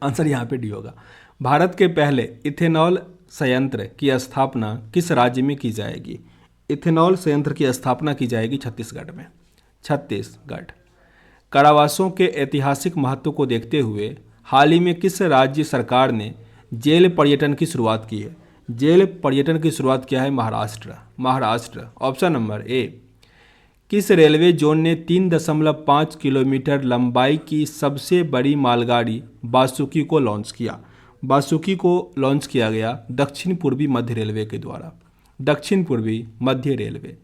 आंसर यहाँ पे डी होगा। भारत के पहले इथेनॉल संयंत्र की स्थापना किस राज्य में की जाएगी? इथेनॉल संयंत्र की स्थापना की जाएगी छत्तीसगढ़ में। छत्तीसगढ़। कारावासों के ऐतिहासिक महत्व को देखते हुए हाल ही में किस राज्य सरकार ने जेल पर्यटन की शुरुआत की है? जेल पर्यटन की शुरुआत किया है महाराष्ट्र। महाराष्ट्र। ऑप्शन नंबर ए। किस रेलवे जोन ने 3.5 किलोमीटर लंबाई की सबसे बड़ी मालगाड़ी बासुकी को लॉन्च किया? बासुकी को लॉन्च किया गया दक्षिण पूर्वी मध्य रेलवे के द्वारा। दक्षिण पूर्वी मध्य रेलवे।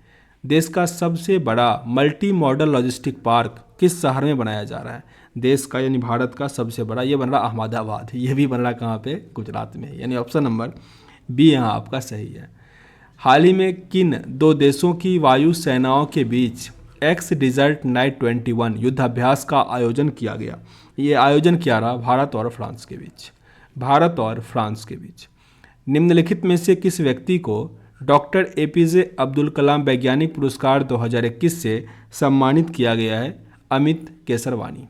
देश का सबसे बड़ा मल्टी मॉडल लॉजिस्टिक पार्क किस शहर में बनाया जा रहा है? देश का यानी भारत का सबसे बड़ा ये बन रहा अहमदाबाद। ये भी बन रहा कहाँ पे? गुजरात में। यानी ऑप्शन नंबर बी यहाँ आपका सही है। हाल ही में किन दो देशों की वायु सेनाओं के बीच एक्स डिजर्ट नाइट 21 युद्धाभ्यास का आयोजन किया गया? ये आयोजन किया रहा भारत और फ्रांस के बीच। भारत और फ्रांस के बीच। निम्नलिखित में से किस व्यक्ति को डॉक्टर एपीजे अब्दुल कलाम वैज्ञानिक पुरस्कार 2021 से सम्मानित किया गया है? Amit Kesarwani.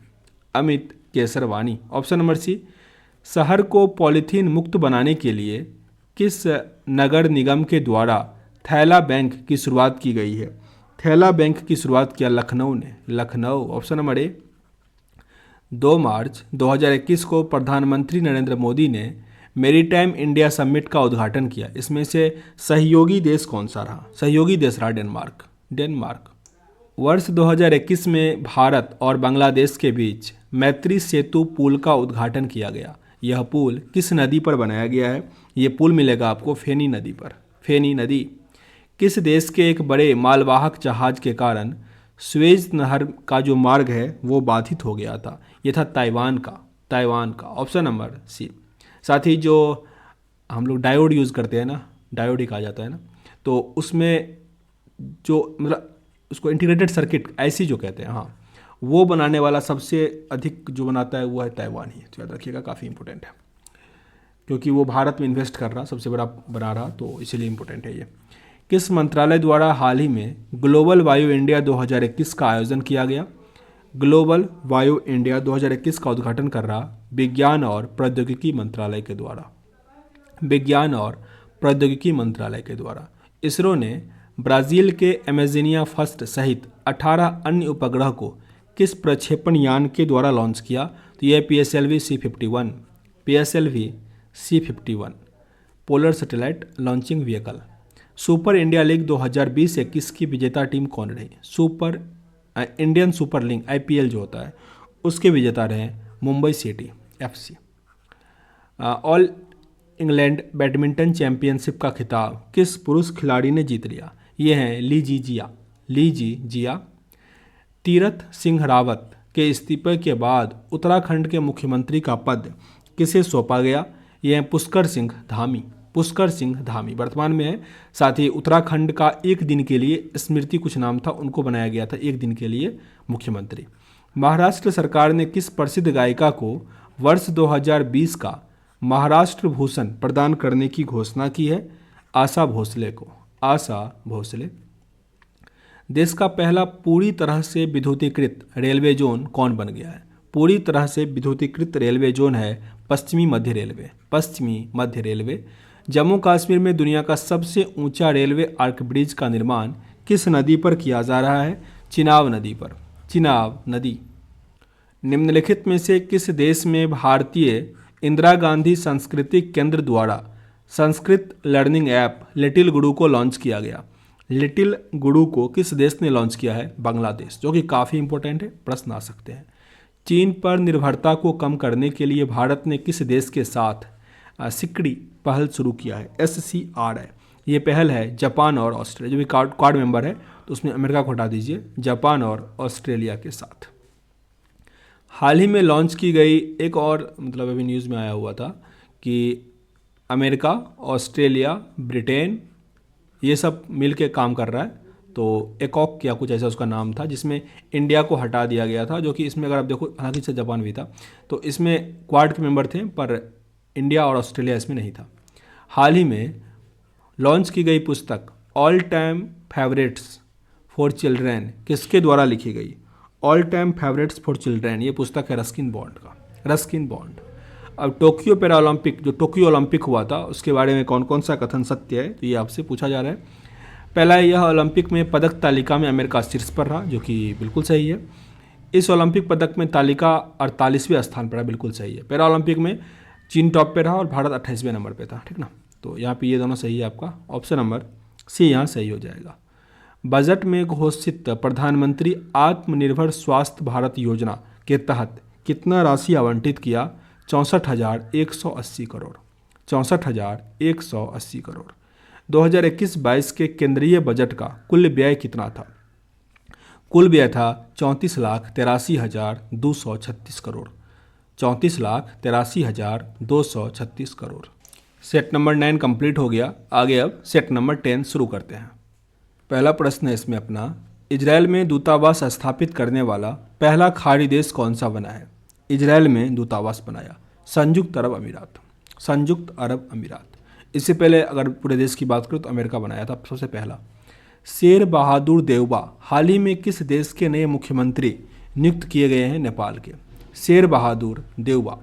Amit Kesarwani. Option number C. शहर को पॉलीथीन मुक्त बनाने के लिए किस नगर निगम के द्वारा थैला बैंक की शुरुआत की गई है? थैला बैंक की शुरुआत किया लखनऊ ने। लखनऊ। Option number A. 2 मार्च 2021 को प्रधानमंत्री नरेंद्र मोदी ने मेरीटाइम इंडिया समिट का उद्घाटन किया। इसमें से सहयोगी देश कौन सा रहा? सहयोगी देश रहा डेनमार्क। डेनमार्क। वर्ष 2021 में भारत और बांग्लादेश के बीच मैत्री सेतु पुल का उद्घाटन किया गया। यह पुल किस नदी पर बनाया गया है? ये पुल मिलेगा आपको फेनी नदी पर। फेनी नदी। किस देश के एक बड़े मालवाहक जहाज के कारण स्वेज नहर का जो मार्ग है वो बाधित हो गया था? ये था ताइवान का। ताइवान का। Option number C. साथ ही जो हम लोग डायोड यूज़ करते हैं ना, डायोड ही कहा जाता है ना, तो उसमें जो मतलब उसको इंटीग्रेटेड सर्किट ऐसी जो कहते हैं, हाँ, वो बनाने वाला सबसे अधिक जो बनाता है वो है ताइवान ही। तो याद रखिएगा, काफ़ी इंपॉर्टेंट है। क्योंकि वो भारत में इन्वेस्ट कर रहा, सबसे बड़ा बना रहा, तो इसीलिए इम्पोर्टेंट है ये। किस मंत्रालय द्वारा हाल ही में ग्लोबल वायु इंडिया 2021 का आयोजन किया गया? ग्लोबल वायु इंडिया 2021 का उद्घाटन कर रहा विज्ञान और प्रौद्योगिकी मंत्रालय के द्वारा। विज्ञान और प्रौद्योगिकी मंत्रालय के द्वारा। इसरो ने ब्राज़ील के अमेज़निया फर्स्ट सहित 18 अन्य उपग्रह को किस प्रक्षेपण यान के द्वारा लॉन्च किया? तो यह PSLV C51, PSLV C51 polar satellite launching vehicle. Super India league 2020-21 की विजेता टीम कौन रही? इंडियन सुपर लीग IPL जो होता है उसके विजेता रहे Mumbai city FC। All England badminton championship का खिताब किस पुरुष खिलाड़ी ने जीत लिया? ये हैं ली जी जिया। तीरथ सिंह रावत के इस्तीफे के बाद उत्तराखंड के मुख्यमंत्री का पद किसे सौंपा गया? ये हैं पुष्कर सिंह धामी वर्तमान में है। साथ ही उत्तराखंड का एक दिन के लिए स्मृति कुछ नाम था, उनको बनाया गया था एक दिन के लिए मुख्यमंत्री। महाराष्ट्र सरकार ने किस प्रसिद्ध गायिका को वर्ष 2020 का महाराष्ट्र भूषण प्रदान करने की घोषणा की है? आशा भोसले। देश का पहला पूरी तरह से विद्युतीकृत रेलवे जोन कौन बन गया है? पूरी तरह से विद्युतीकृत रेलवे जोन है पश्चिमी मध्य रेलवे। जम्मू कश्मीर में दुनिया का सबसे ऊंचा रेलवे आर्क ब्रिज का निर्माण किस नदी पर किया जा रहा है? चिनाब नदी। निम्नलिखित में से किस देश में भारतीय इंदिरा गांधी सांस्कृतिक केंद्र द्वारा संस्कृत लर्निंग ऐप लिटिल गुरु को लॉन्च किया गया? लिटिल गुरु को किस देश ने लॉन्च किया है? बांग्लादेश, जो कि काफ़ी इंपॉर्टेंट है, प्रश्न आ सकते हैं। चीन पर निर्भरता को कम करने के लिए भारत ने किस देश के साथ सिकड़ी पहल शुरू किया है? SCRI। ये पहल है जापान और ऑस्ट्रेलिया, जो भी क्वाड मेंबर है तो उसमें अमेरिका को हटा दीजिए, जापान और ऑस्ट्रेलिया के साथ। हाल ही में लॉन्च की गई एक और अभी न्यूज़ में आया हुआ था कि अमेरिका, ऑस्ट्रेलिया, ब्रिटेन ये सब मिल के काम कर रहा है, तो एकॉक क्या कुछ ऐसा उसका नाम था, जिसमें इंडिया को हटा दिया गया था, जो कि इसमें अगर आप देखो हालांकि से जापान भी था, तो इसमें क्वाड के मेंबर थे पर इंडिया और ऑस्ट्रेलिया इसमें नहीं था। हाल ही में लॉन्च की गई पुस्तक all time favourites for children किसके द्वारा लिखी गई? All time favourites for children ये पुस्तक है रस्किन बॉन्ड। अब टोक्यो पैरा ओलंपिक, जो टोक्यो ओलंपिक हुआ था, उसके बारे में कौन कौन सा कथन सत्य है, तो ये आपसे पूछा जा रहा है। पहला है, यह ओलंपिक में पदक तालिका में अमेरिका शीर्ष पर रहा, जो कि बिल्कुल सही है। इस ओलंपिक पदक में तालिका 48वें स्थान पर है, बिल्कुल सही है। पैरा ओलंपिक में चीन टॉप पे रहा और भारत 28वें नंबर पे था, ठीक ना। तो यहाँ पे ये दोनों सही है, आपका ऑप्शन नंबर सी यहाँ सही हो जाएगा। बजट में घोषित प्रधानमंत्री आत्मनिर्भर स्वास्थ्य भारत योजना के तहत कितना राशि आवंटित किया? 64,180 करोड़। 2021-22 के केंद्रीय बजट का कुल व्यय कितना था? कुल व्यय था 34,83,236 crore. 34,83,236 crore. Set number 9 complete हो गया। आगे अब सेट नंबर 10 शुरू करते हैं। पहला प्रश्न है इसमें अपना, इजराइल में दूतावास स्थापित करने वाला पहला खाड़ी देश कौन सा बना है? इजराइल में दूतावास बनाया संयुक्त अरब अमीरात। इससे पहले अगर पूरे देश की बात करूँ तो अमेरिका बनाया था सबसे पहला। शेर बहादुर देउबा हाल ही में किस देश के नए मुख्यमंत्री नियुक्त किए गए हैं? नेपाल के। शेर बहादुर देउबा।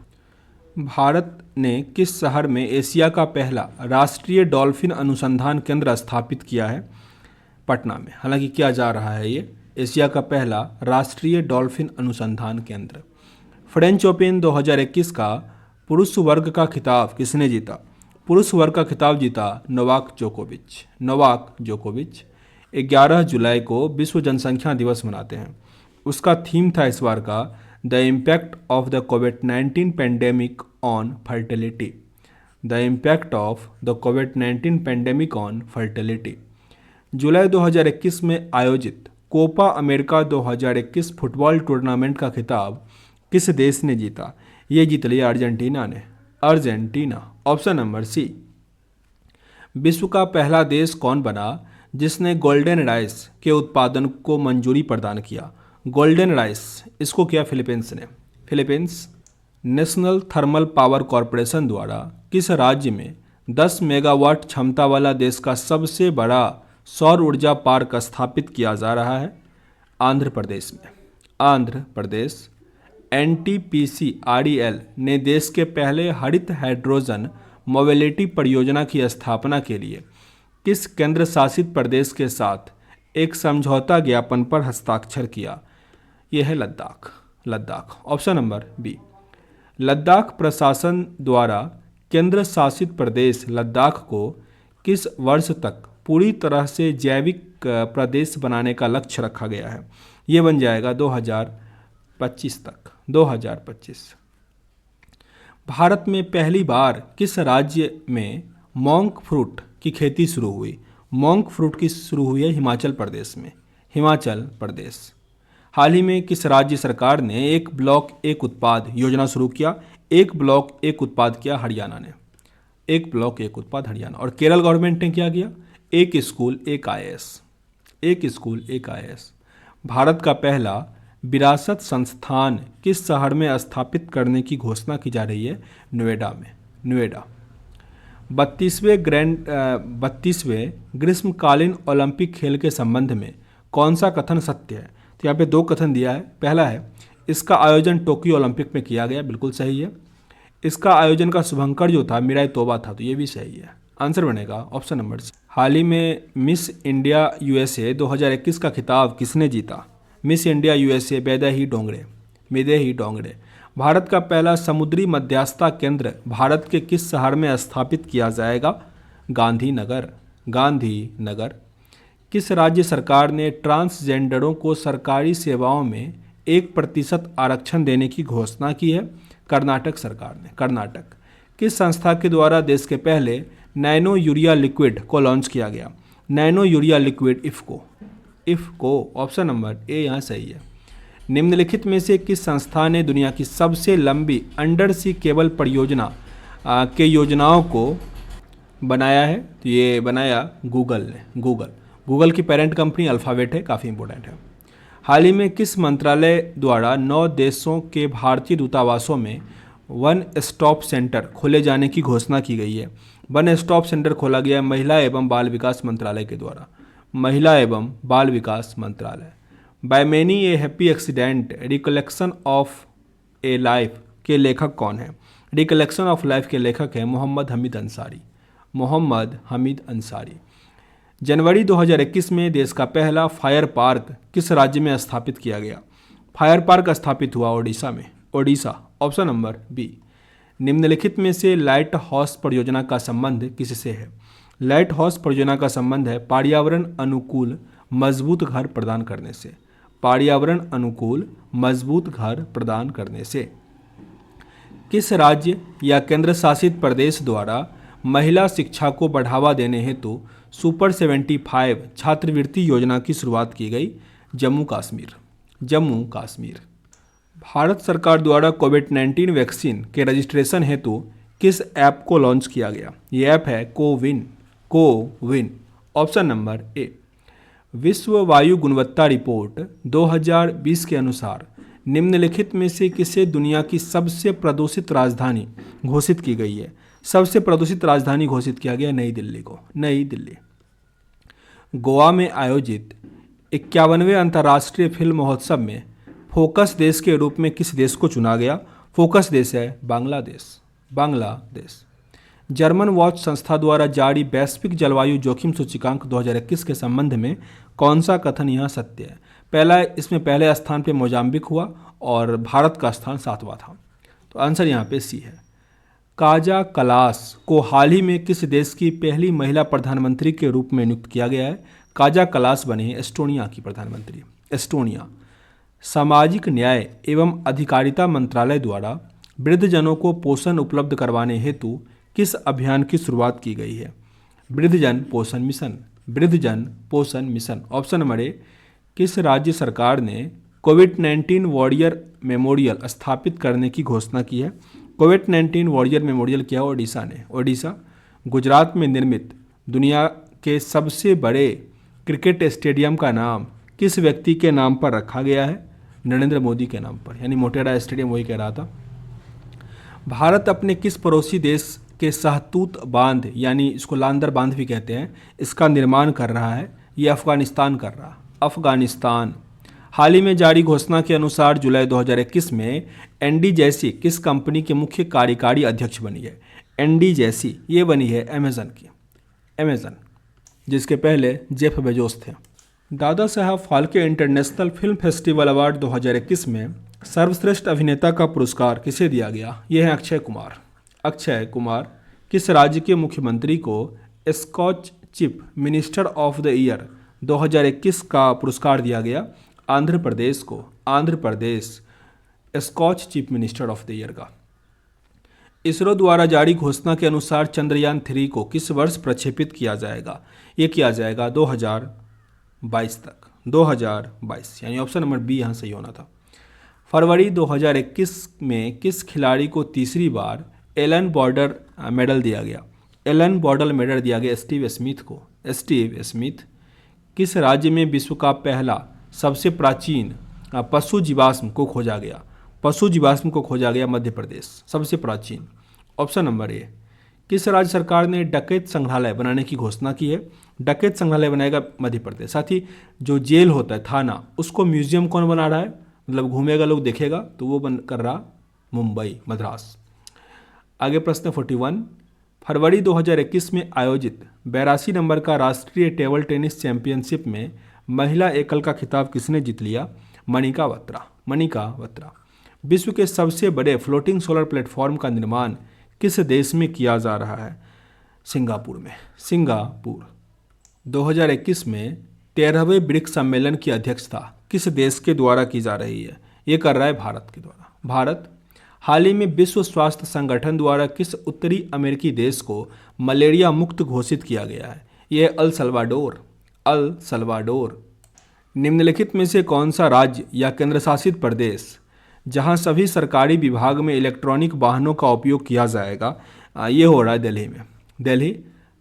भारत ने किस शहर में एशिया का पहला राष्ट्रीय डॉल्फिन अनुसंधान केंद्र स्थापित किया है? पटना में। हालांकि किया जा रहा है ये एशिया का पहला राष्ट्रीय डॉल्फिन अनुसंधान केंद्र। फ्रेंच ओपन 2021 का पुरुष वर्ग का खिताब किसने जीता? पुरुष वर्ग का खिताब जीता नोवाक जोकोविच। 11 जुलाई को विश्व जनसंख्या दिवस मनाते हैं। उसका थीम था इस बार का द इम्पैक्ट ऑफ द कोविड-19 पेंडेमिक ऑन फर्टिलिटी। जुलाई 2021 में आयोजित कोपा अमेरिका 2021 फुटबॉल टूर्नामेंट का खिताब किस देश ने जीता? ये जीत लिया अर्जेंटीना ने। Option number C. विश्व का पहला देश कौन बना जिसने गोल्डन राइस के उत्पादन को मंजूरी प्रदान किया? गोल्डन राइस इसको किया Philippines national thermal power corporation द्वारा किस राज्य में 10 मेगावाट क्षमता वाला देश का सबसे बड़ा सौर ऊर्जा पार्क स्थापित किया जा रहा है? आंध्र प्रदेश में। आंध्र प्रदेश। एनटीपीसी आरईएल ने देश के पहले हरित हाइड्रोजन मोबिलिटी परियोजना की स्थापना के लिए किस केंद्र शासित प्रदेश के साथ एक समझौता ज्ञापन पर हस्ताक्षर किया? यह है Ladakh. Ladakh. Option number B. Ladakh प्रशासन द्वारा केंद्र शासित प्रदेश लद्दाख को किस वर्ष तक पूरी तरह से जैविक प्रदेश बनाने का लक्ष्य रखा गया है? ये बन जाएगा 2025 तक। 2025। भारत में पहली बार किस राज्य में मोंक फ्रूट की खेती शुरू हुई? मोंक फ्रूट की शुरू हुई है हिमाचल प्रदेश में। हिमाचल प्रदेश। हाल ही में किस राज्य सरकार ने एक ब्लॉक एक उत्पाद योजना शुरू किया? एक ब्लॉक एक उत्पाद किया हरियाणा ने। एक ब्लॉक एक उत्पाद हरियाणा। और केरल गवर्नमेंट ने क्या किया? एक स्कूल एक आईएएस। एक स्कूल एक आईएएस। भारत का पहला विरासत संस्थान किस शहर में स्थापित करने की घोषणा की जा रही है? नोएडा में। नोएडा। 32वें ग्रीष्मकालीन ओलंपिक खेल के संबंध में कौन सा कथन सत्य है? तो यहाँ पे दो कथन दिया है। पहला है इसका आयोजन टोक्यो ओलंपिक में किया गया, बिल्कुल सही है। इसका आयोजन का शुभंकर जो था मिराई तोबा था, तो ये भी सही है। आंसर बनेगा ऑप्शन नंबर सी। हाल ही में मिस इंडिया यूएसए 2021 का खिताब किसने जीता? Miss India USA Vaidehi Dongre. Vaidehi Dongre. Bharat का पहला समुद्री मध्यस्थता केंद्र भारत के किस शहर में स्थापित किया जाएगा? गांधीनगर। गांधीनगर। किस राज्य सरकार ने ट्रांसजेंडरों को सरकारी सेवाओं में 1% आरक्षण देने की घोषणा की है? कर्नाटक सरकार ने। कर्नाटक। किस संस्था के द्वारा देश के पहले नैनो यूरिया लिक्विड को लॉन्च किया गया? Nano urea liquid IFFCO. IFFCO. Option number ए यहाँ सही है। निम्नलिखित में से किस संस्था ने दुनिया की सबसे लंबी अंडर सी केबल परियोजना के योजनाओं को बनाया है? तो ये बनाया गूगल ने। गूगल की पेरेंट कंपनी अल्फ़ाबेट है, काफ़ी इंपॉर्टेंट है। हाल ही में किस मंत्रालय द्वारा 9 देशों के भारतीय दूतावासों में वन स्टॉप सेंटर खोले जाने की घोषणा की गई है? वन स्टॉप सेंटर खोला गया महिला एवं बाल विकास मंत्रालय के द्वारा। महिला एवं बाल विकास मंत्रालय। By many a happy accident recollection of A life के लेखक कौन है? रिकलेक्शन ऑफ लाइफ के लेखक हैं मोहम्मद हमीद अंसारी। मोहम्मद हमीद अंसारी। जनवरी 2021 में देश का पहला फायर पार्क किस राज्य में स्थापित किया गया? फायर पार्क स्थापित हुआ ओडिशा में। ओडिशा। Option number B. निम्नलिखित में से लाइट हाउस परियोजना का संबंध किससे है? लाइट हाउस परियोजना का संबंध है पर्यावरण अनुकूल मजबूत घर प्रदान करने से। पर्यावरण अनुकूल मजबूत घर प्रदान करने से। किस राज्य या केंद्र शासित प्रदेश द्वारा महिला शिक्षा को बढ़ावा देने हेतु सुपर 75 छात्रवृत्ति योजना की शुरुआत की गई? जम्मू कश्मीर। जम्मू कश्मीर। भारत सरकार द्वारा कोविड-19 वैक्सीन के रजिस्ट्रेशन हेतु किस ऐप को लॉन्च किया गया? ये ऐप है कोविन। कोविन। ऑप्शन नंबर ए। विश्व वायु गुणवत्ता रिपोर्ट 2020 के अनुसार निम्नलिखित में से किसे दुनिया की सबसे प्रदूषित राजधानी घोषित की गई है? सबसे प्रदूषित राजधानी घोषित किया गया नई दिल्ली को। नई दिल्ली। गोवा में आयोजित 51वें अंतर्राष्ट्रीय फिल्म महोत्सव में फोकस देश के रूप में किस देश को चुना गया? फोकस देश है बांग्लादेश। बांग्लादेश। जर्मन वॉच संस्था द्वारा जारी वैश्विक जलवायु जोखिम सूचकांक 2021 के संबंध में कौन सा कथन यहाँ सत्य है? इसमें पहले स्थान पे मोजाम्बिक हुआ और भारत का स्थान 7वां था, तो आंसर यहाँ पे सी है। काजा कलास को हाल ही में किस देश की पहली महिला प्रधानमंत्री के रूप में नियुक्त किया गया है? काजा कलास बने हैं एस्टोनिया की प्रधानमंत्री। एस्टोनिया। सामाजिक न्याय एवं अधिकारिता मंत्रालय द्वारा वृद्धजनों को पोषण उपलब्ध करवाने हेतु किस अभियान की शुरुआत की गई है? वृद्धजन पोषण मिशन। वृद्धजन पोषण मिशन। ऑप्शन नंबर ए। किस राज्य सरकार ने कोविड-19 वॉरियर मेमोरियल स्थापित करने की घोषणा की है? कोविड-19 वॉरियर मेमोरियल किया ओडिशा ने। ओडिशा। गुजरात में निर्मित दुनिया के सबसे बड़े क्रिकेट स्टेडियम का नाम किस व्यक्ति के नाम पर रखा गया है? नरेंद्र मोदी के नाम पर, यानी मोटेरा स्टेडियम वही कह रहा था। भारत अपने किस पड़ोसी देश के सहतूत बांध यानी इसको लांदर बांध भी कहते हैं इसका निर्माण कर रहा है? ये अफगानिस्तान कर रहा। अफगानिस्तान। हाल ही में जारी घोषणा के अनुसार जुलाई 2021 में एनडी जैसी किस कंपनी के मुख्य कार्यकारी अध्यक्ष बनी है? एनडी जैसी ये बनी है अमेजन की। अमेजन, जिसके पहले जेफ बेजोस थे। Dada Saheb Phalke international film festival award 2021 में सर्वश्रेष्ठ अभिनेता का पुरस्कार किसे दिया गया? यह है अक्षय कुमार। अक्षय कुमार। किस राज्य के मुख्यमंत्री को Skoch chief minister of the year 2021 का पुरस्कार दिया गया? आंध्र प्रदेश को। Andhra Pradesh Skoch chief minister of the year का। इसरो द्वारा जारी घोषणा के अनुसार चंद्रयान 3 को किस वर्ष प्रक्षेपित किया जाएगा? ये किया जाएगा 2022 तक। 2022 यानी ऑप्शन नंबर बी यहाँ सही होना था। फरवरी 2021 में किस खिलाड़ी को तीसरी बार एलन बॉर्डर मेडल दिया गया? एलन बॉर्डर मेडल दिया गया स्टीव स्मिथ को। Steve Smith. किस राज्य में विश्व का पहला सबसे प्राचीन पशु जीवाश्म को खोजा गया? पशु जीवाश्म को खोजा गया मध्य प्रदेश, सबसे प्राचीन। ऑप्शन नंबर ए। किस राज्य सरकार ने डकैत संग्रहालय बनाने की घोषणा की है? डकैत संग्रहालय बनाएगा मध्य प्रदेश। साथ ही जो जेल होता है थाना, उसको म्यूजियम कौन बना रहा है? मतलब घूमेगा लोग देखेगा, तो वो बन कर रहा मुंबई, मद्रास। आगे प्रश्न 41। फरवरी 2021 में आयोजित 82 नंबर का राष्ट्रीय टेबल टेनिस चैंपियनशिप में महिला एकल का खिताब किसने जीत लिया? मनिका बत्रा। मनिका बत्रा। विश्व के सबसे बड़े फ्लोटिंग सोलर प्लेटफॉर्म का निर्माण किस देश में किया जा रहा है? सिंगापुर में। सिंगापुर। 2021 में 13वें ब्रिक्स सम्मेलन की अध्यक्षता किस देश के द्वारा की जा रही है? ये कर रहा है भारत के द्वारा। भारत। हाल ही में विश्व स्वास्थ्य संगठन द्वारा किस उत्तरी अमेरिकी देश को मलेरिया मुक्त घोषित किया गया है? यह अल सल्वाडोर। El Salvador. निम्नलिखित में से कौन सा राज्य या केंद्रशासित प्रदेश जहां सभी सरकारी विभाग में इलेक्ट्रॉनिक वाहनों का उपयोग किया जाएगा? ये हो रहा है दिल्ली में। दिल्ली।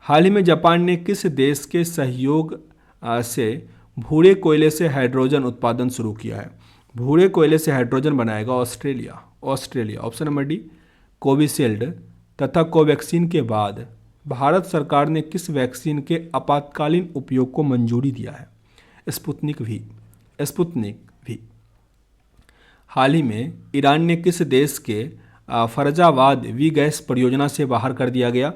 हाल ही में जापान ने किस देश के सहयोग से भूरे कोयले से हाइड्रोजन उत्पादन शुरू किया है? भूरे कोयले से हाइड्रोजन बनाएगा Australia. Australia. Option number D. Covishield तथा कोवैक्सीन के बाद भारत सरकार ने किस वैक्सीन के आपातकालीन उपयोग को मंजूरी दिया है? Sputnik V. Sputnik V. हाल ही में ईरान ने किस देश के फरजावाद वी गैस परियोजना से बाहर कर दिया गया?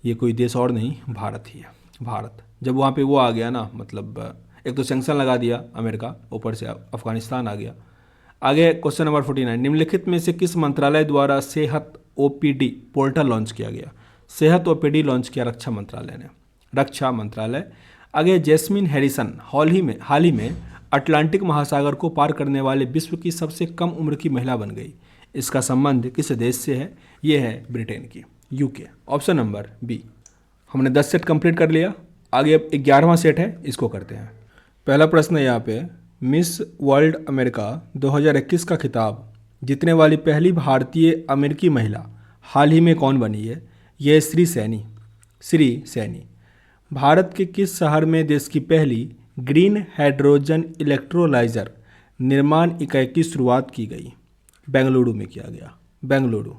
ये कोई देश और नहीं, भारत ही है। भारत। जब वहाँ पे वो आ गया ना, मतलब एक तो सैंक्शन लगा दिया अमेरिका, ऊपर से अफगानिस्तान आ गया। आगे क्वेश्चन नंबर 49। निम्नलिखित में से किस मंत्रालय द्वारा सेहत ओपीडी पोर्टल लॉन्च किया गया? सेहत ओपीडी लॉन्च किया रक्षा मंत्रालय ने। रक्षा मंत्रालय। आगे जैस्मिन हैरिसन हाल ही में अटलांटिक महासागर को पार करने वाले विश्व की सबसे कम उम्र की महिला बन गई। इसका संबंध किस देश से है? ये है ब्रिटेन की, यूके। Option number B. हमने 10 सेट कंप्लीट कर लिया। आगे अब 11वां सेट है, इसको करते हैं। पहला प्रश्न है यहाँ पे, मिस वर्ल्ड अमेरिका 2021 का खिताब जीतने वाली पहली भारतीय अमेरिकी महिला हाल ही में कौन बनी है? यह श्री सैनी। श्री सैनी। भारत के किस शहर में देश की पहली ग्रीन हाइड्रोजन इलेक्ट्रोलाइजर निर्माण इकाई की शुरुआत की गई? बेंगलुरु में किया गया। बेंगलुरु।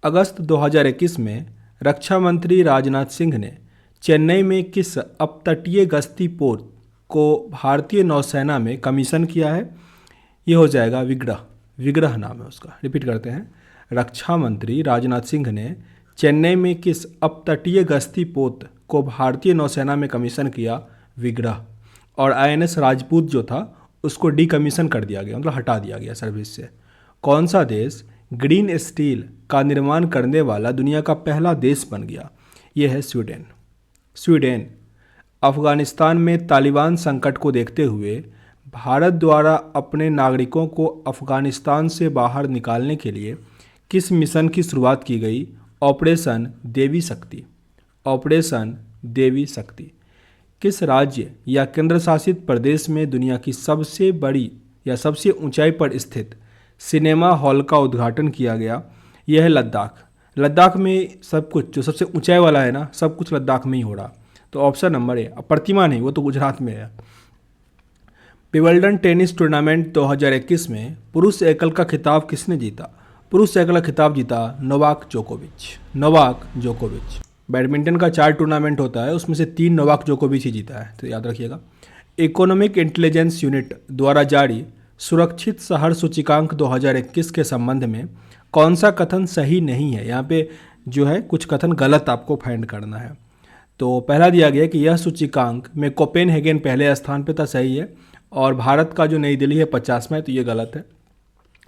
अगस्त 2021 में रक्षा मंत्री राजनाथ सिंह ने चेन्नई में किस अपतटीय गश्ती पोत को भारतीय नौसेना में कमीशन किया है? ये हो जाएगा विग्रह। विग्रह नाम है उसका। रिपीट करते हैं। रक्षा मंत्री राजनाथ सिंह ने चेन्नई में किस अपतटीय गश्ती पोत को भारतीय नौसेना में कमीशन किया? विग्रह। और आईएनएस राजपूत जो था उसको डीकमीशन कर दिया गया, मतलब हटा दिया गया सर्विस से। कौन सा देश ग्रीन स्टील का निर्माण करने वाला दुनिया का पहला देश बन गया? यह है स्वीडन। स्वीडन। अफगानिस्तान में तालिबान संकट को देखते हुए भारत द्वारा अपने नागरिकों को अफगानिस्तान से बाहर निकालने के लिए किस मिशन की शुरुआत की गई? ऑपरेशन देवी शक्ति। ऑपरेशन देवी शक्ति। किस राज्य या केंद्र शासित प्रदेश में दुनिया की सबसे बड़ी या सबसे ऊंचाई पर स्थित सिनेमा हॉल का उद्घाटन किया गया? यह है लद्दाख। लद्दाख में सब कुछ जो सबसे ऊंचाई वाला है ना, सब कुछ लद्दाख में ही हो रहा। तो ऑप्शन नंबर ए। प्रतिमा नहीं, वो तो गुजरात में है। विंबलडन टेनिस टूर्नामेंट 2021 में पुरुष एकल का खिताब किसने जीता? पुरुष साइकिल का खिताब जीता नोवाक जोकोविच। बैडमिंटन का 4 टूर्नामेंट होता है, उसमें से 3 नोवाक जोकोविच ही जीता है, तो याद रखिएगा। इकोनॉमिक इंटेलिजेंस यूनिट द्वारा जारी सुरक्षित शहर सूचकांक 2021 के संबंध में कौन सा कथन सही नहीं है। यहाँ पे जो है कुछ कथन गलत आपको फाइंड करना है। तो पहला दिया गया कि यह सूचकांक में कोपेनहेगन पहले स्थान पे था, सही है। और भारत का जो नई दिल्ली है 50वां है, तो ये गलत है,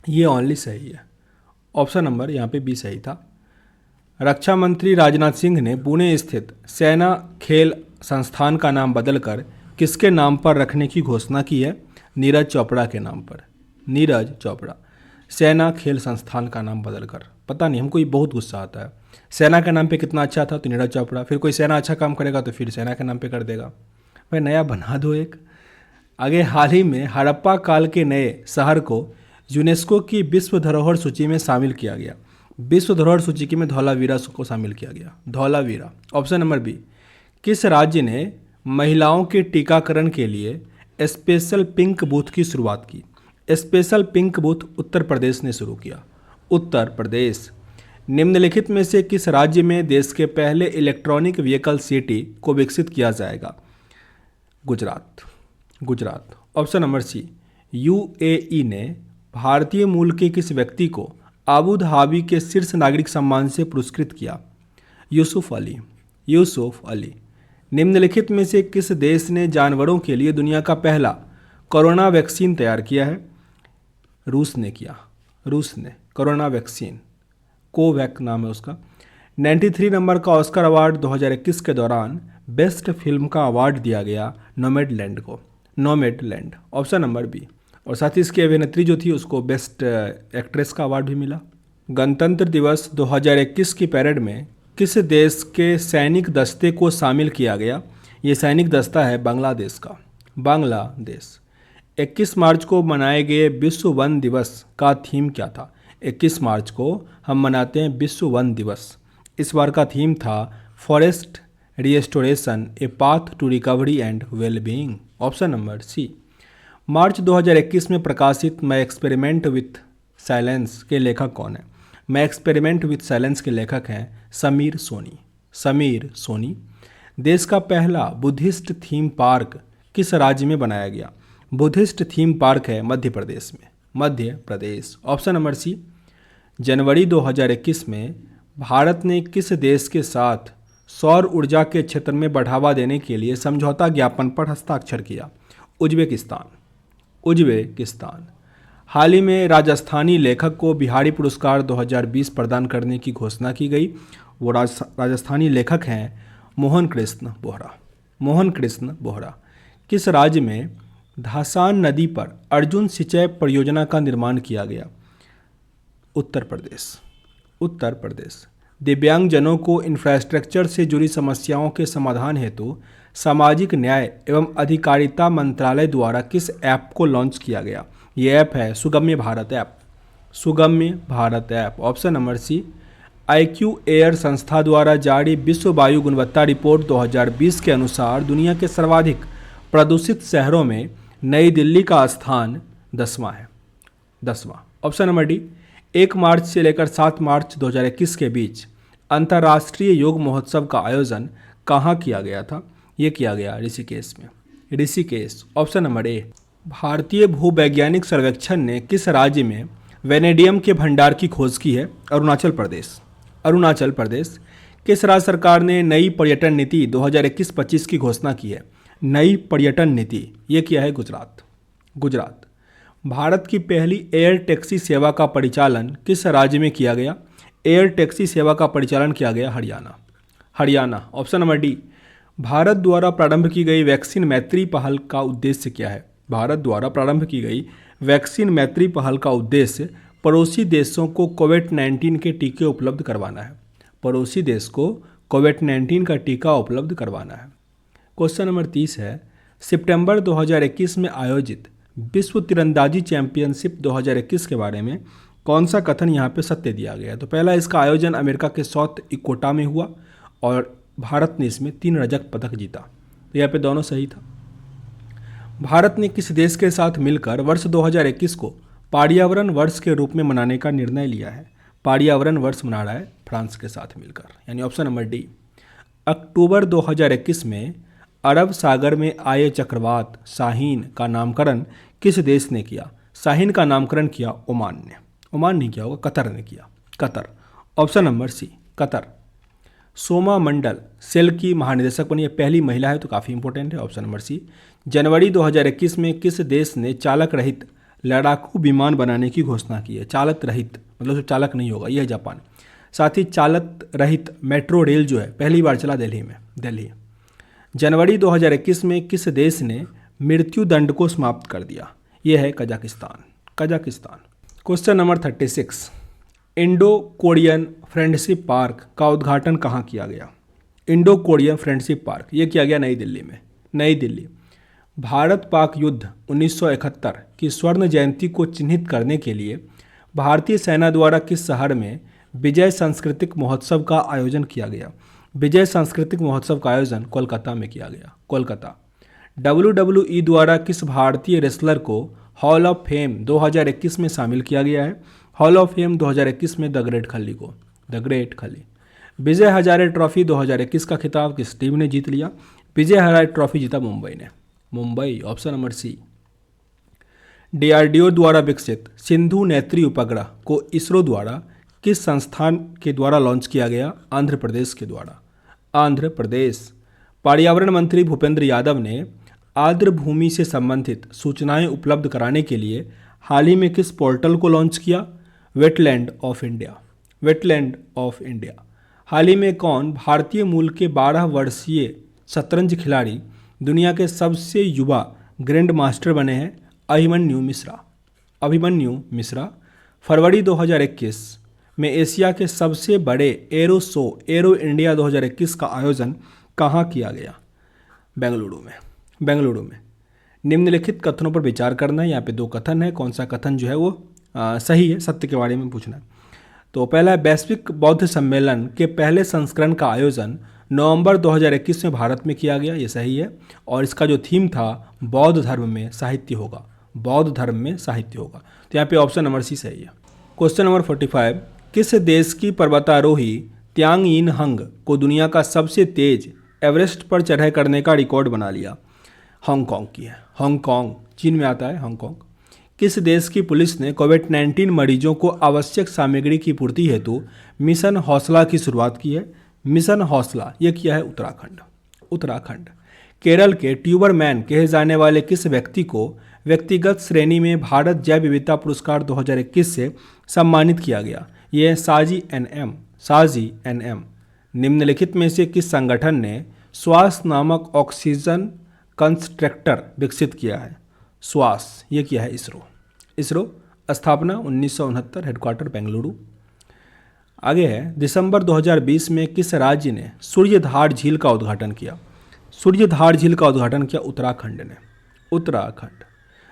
ये ओनली सही है। ऑप्शन नंबर यहाँ पे बी सही था। रक्षा मंत्री राजनाथ सिंह ने पुणे स्थित सेना खेल संस्थान का नाम बदलकर किसके नाम पर रखने की घोषणा की है। नीरज चोपड़ा के नाम पर। नीरज चोपड़ा, सेना खेल संस्थान का नाम बदलकर। पता नहीं, हमको ये बहुत गुस्सा आता है। सेना के नाम पे कितना अच्छा था तो नीरज चोपड़ा, फिर कोई सेना अच्छा काम करेगा तो फिर सेना के नाम पे कर देगा। भाई नया बना दो एक। आगे, हाल ही में हड़प्पा काल के नए शहर को यूनेस्को की विश्व धरोहर सूची में शामिल किया गया। विश्व धरोहर सूची में धौलावीरा को शामिल किया गया। धौलावीरा। ऑप्शन नंबर बी, किस राज्य ने महिलाओं के टीकाकरण के लिए स्पेशल पिंक बूथ की शुरुआत की। Special pink booth Uttar Pradesh ने शुरू किया। उत्तर प्रदेश। निम्नलिखित में से किस राज्य में देश के पहले इलेक्ट्रॉनिक व्हीकल सिटी को विकसित किया जाएगा। Gujarat. Option number C, UAE ने भारतीय मूल के किस व्यक्ति को अबू धाबी के शीर्ष नागरिक सम्मान से पुरस्कृत किया। यूसुफ अली। निम्नलिखित में से किस देश ने जानवरों के लिए दुनिया का पहला कोरोना वैक्सीन तैयार किया है। रूस ने कोरोना वैक्सीन, कोवैक नाम है उसका। 93 नंबर का ऑस्कर अवार्ड 2021 के दौरान बेस्ट फिल्म का अवार्ड दिया गया नोमैडलैंड को। Option number B. और साथ ही इसकी अभिनेत्री जो थी उसको बेस्ट एक्ट्रेस का अवार्ड भी मिला। गणतंत्र दिवस 2021 की पैरेड में किस देश के सैनिक दस्ते को शामिल किया गया। ये सैनिक दस्ता है बांग्लादेश का। 21 मार्च को मनाए गए विश्व वन दिवस का थीम क्या था। 21 मार्च को हम मनाते हैं विश्व वन दिवस। इस बार का थीम था forest restoration, a path to recovery and wellbeing. Option number C. मार्च 2021 में प्रकाशित माई एक्सपेरिमेंट विथ साइलेंस के लेखक कौन है। माई एक्सपेरिमेंट विथ साइलेंस के लेखक हैं समीर सोनी। देश का पहला बुद्धिस्ट थीम पार्क किस राज्य में बनाया गया। बुद्धिस्ट थीम पार्क है मध्य प्रदेश। ऑप्शन नंबर सी। जनवरी 2021 में भारत ने किस देश के साथ सौर ऊर्जा के क्षेत्र में बढ़ावा देने के लिए समझौता ज्ञापन पर हस्ताक्षर किया। उज्बेकिस्तान। हाल ही में राजस्थानी लेखक को बिहारी पुरस्कार 2020 प्रदान करने की घोषणा की गई। वो राजस्थानी लेखक हैं मोहन कृष्ण बोहरा। किस राज्य में धासान नदी पर अर्जुन सिंचाई परियोजना का निर्माण किया गया। उत्तर प्रदेश। दिव्यांगजनों को इंफ्रास्ट्रक्चर से जुड़ी समस्याओं के समाधान हेतु सामाजिक न्याय एवं अधिकारिता मंत्रालय द्वारा किस ऐप को लॉन्च किया गया। ये ऐप है Sugamya Bharat app. Option number C. IQ air संस्था द्वारा जारी विश्व वायु गुणवत्ता रिपोर्ट 2020 के अनुसार दुनिया के सर्वाधिक प्रदूषित शहरों में नई दिल्ली का स्थान 10वां है। Option number D. 1 मार्च से लेकर 7 मार्च 2021 के बीच अंतर्राष्ट्रीय योग महोत्सव का आयोजन कहाँ किया गया था। ये किया गया ऋषिकेश में। ऑप्शन नंबर ए। भारतीय भूवैज्ञानिक सर्वेक्षण ने किस राज्य में वेनेडियम के भंडार की खोज की है। अरुणाचल प्रदेश। किस राज्य सरकार ने नई पर्यटन नीति 2021-25 की घोषणा की है। नई पर्यटन नीति ये किया है गुजरात। भारत की पहली एयर टैक्सी सेवा का परिचालन किस राज्य में किया गया। एयर टैक्सी सेवा का परिचालन किया गया Haryana. Option number D. Bharat द्वारा प्रारंभ की गई वैक्सीन मैत्री पहल का उद्देश्य क्या है। भारत द्वारा प्रारंभ की गई वैक्सीन मैत्री पहल का उद्देश्य पड़ोसी देशों को कोविड-19 के टीके उपलब्ध करवाना है। क्वेश्चन नंबर 30 है, सितंबर 2021 में आयोजित विश्व तीरंदाजी चैंपियनशिप 2021 के बारे में कौन सा कथन यहाँ पे सत्य दिया गया है। तो पहला, इसका आयोजन अमेरिका के साउथ इकोटा में हुआ और भारत ने इसमें 3 रजत पदक जीता। तो यहाँ पे दोनों सही था। भारत ने किस देश के साथ मिलकर वर्ष 2021 को पर्यावरण वर्ष के रूप में मनाने का निर्णय लिया है। पर्यावरण वर्ष मना रहा है फ्रांस के साथ मिलकर, यानी ऑप्शन नंबर डी। अक्टूबर 2021 में अरब सागर में आए चक्रवात शाहीन का नामकरण किस देश ने किया? शाहीन का नामकरण किया ओमान ने। ओमान नहीं किया होगा, कतर ने किया, Qatar. Option number C, Qatar. Soma Mandal SAIL की महानिदेशक बनी है, पहली महिला है, तो काफ़ी इंपॉर्टेंट है, ऑप्शन नंबर सी। जनवरी 2021 में किस देश ने चालक रहित लड़ाकू विमान बनाने की घोषणा की है? चालक रहित मतलब जो चालक नहीं होगा, यह है जापान। साथ ही चालक रहित मेट्रो रेल जो है पहली बार चला दिल्ली में, दिल्ली। जनवरी 2021 में किस देश ने मृत्यु दंड को समाप्त कर दिया? यह है Kazakhstan, Kazakhstan. Question number 36, Indo Korean friendship park का उद्घाटन कहाँ किया गया? इंडो कोरियन फ्रेंडशिप पार्क ये किया गया नई दिल्ली में, नई दिल्ली। भारत पाक युद्ध 1971 की स्वर्ण जयंती को चिन्हित करने के लिए भारतीय सेना द्वारा किस शहर में विजय सांस्कृतिक महोत्सव का आयोजन किया गया? विजय सांस्कृतिक महोत्सव का आयोजन कोलकाता में किया गया, कोलकाता। WWE द्वारा किस भारतीय रेसलर को हॉल ऑफ फेम 2021 में शामिल किया गया है? हॉल ऑफ फेम 2021 में द ग्रेट खली को, द ग्रेट खली। विजय हजारे ट्रॉफी 2021 का खिताब किस टीम ने जीत लिया? विजय हजारे ट्रॉफी जीता मुंबई ने, Mumbai, option number C. DRDO द्वारा विकसित सिंधु नेत्री उपग्रह को इसरो द्वारा किस संस्थान के द्वारा लॉन्च किया गया? आंध्र प्रदेश के द्वारा, आंध्र प्रदेश। पर्यावरण मंत्री भूपेंद्र यादव ने आर्द्र भूमि से संबंधित सूचनाएं उपलब्ध कराने के लिए हाल ही में किस पोर्टल को लॉन्च किया? Wetland of India, wetland of India. हाल ही में कौन भारतीय मूल के 12 वर्षीय शतरंज खिलाड़ी दुनिया के सबसे युवा ग्रैंड मास्टर बने हैं? अभिमन्यु मिश्रा, अभिमन्यु मिश्रा। फरवरी 2021 में एशिया के सबसे बड़े एरो शो एरो इंडिया 2021 का आयोजन कहाँ किया गया? बेंगलुरु में, बेंगलुरु में। निम्नलिखित कथनों पर विचार करना है, यहाँ पे 2 कथन है, कौन सा कथन जो है वो सही है, सत्य के बारे में पूछना है। तो पहला है, वैश्विक बौद्ध सम्मेलन के पहले संस्करण का आयोजन नवंबर 2021 में भारत में किया गया, ये सही है। और इसका जो थीम था बौद्ध धर्म में साहित्य होगा, बौद्ध धर्म में साहित्य होगा, तो यहाँ पे ऑप्शन नंबर सी सही है। क्वेश्चन नंबर 45, किस देश की पर्वतारोही त्यांग यिन हंग को दुनिया का सबसे तेज एवरेस्ट पर चढ़ाई करने का रिकॉर्ड बना लिया? हांगकांग की है, हांगकांग, चीन में आता है हांगकांग। किस देश की पुलिस ने कोविड-19 मरीजों को आवश्यक सामग्री की पूर्ति हेतु मिशन हौसला की शुरुआत की है? मिशन हौसला ये किया है उत्तराखंड, उत्तराखंड। केरल के ट्यूबर मैन कहे जाने वाले किस व्यक्ति को व्यक्तिगत श्रेणी में भारत जैव विविधता पुरस्कार 2021 से सम्मानित किया गया? ये है साजी NM, साजी NM। निम्नलिखित में से किस संगठन ने श्वास नामक ऑक्सीजन कंसंट्रेटर विकसित किया है? श्वास ये किया है इसरो, इसरो। स्थापना 1969, हेडक्वार्टर बेंगलुरु। आगे है, दिसंबर 2020 में किस राज्य ने सूर्यधार झील का उद्घाटन किया? सूर्यधार झील का उद्घाटन किया उत्तराखंड ने, उत्तराखंड।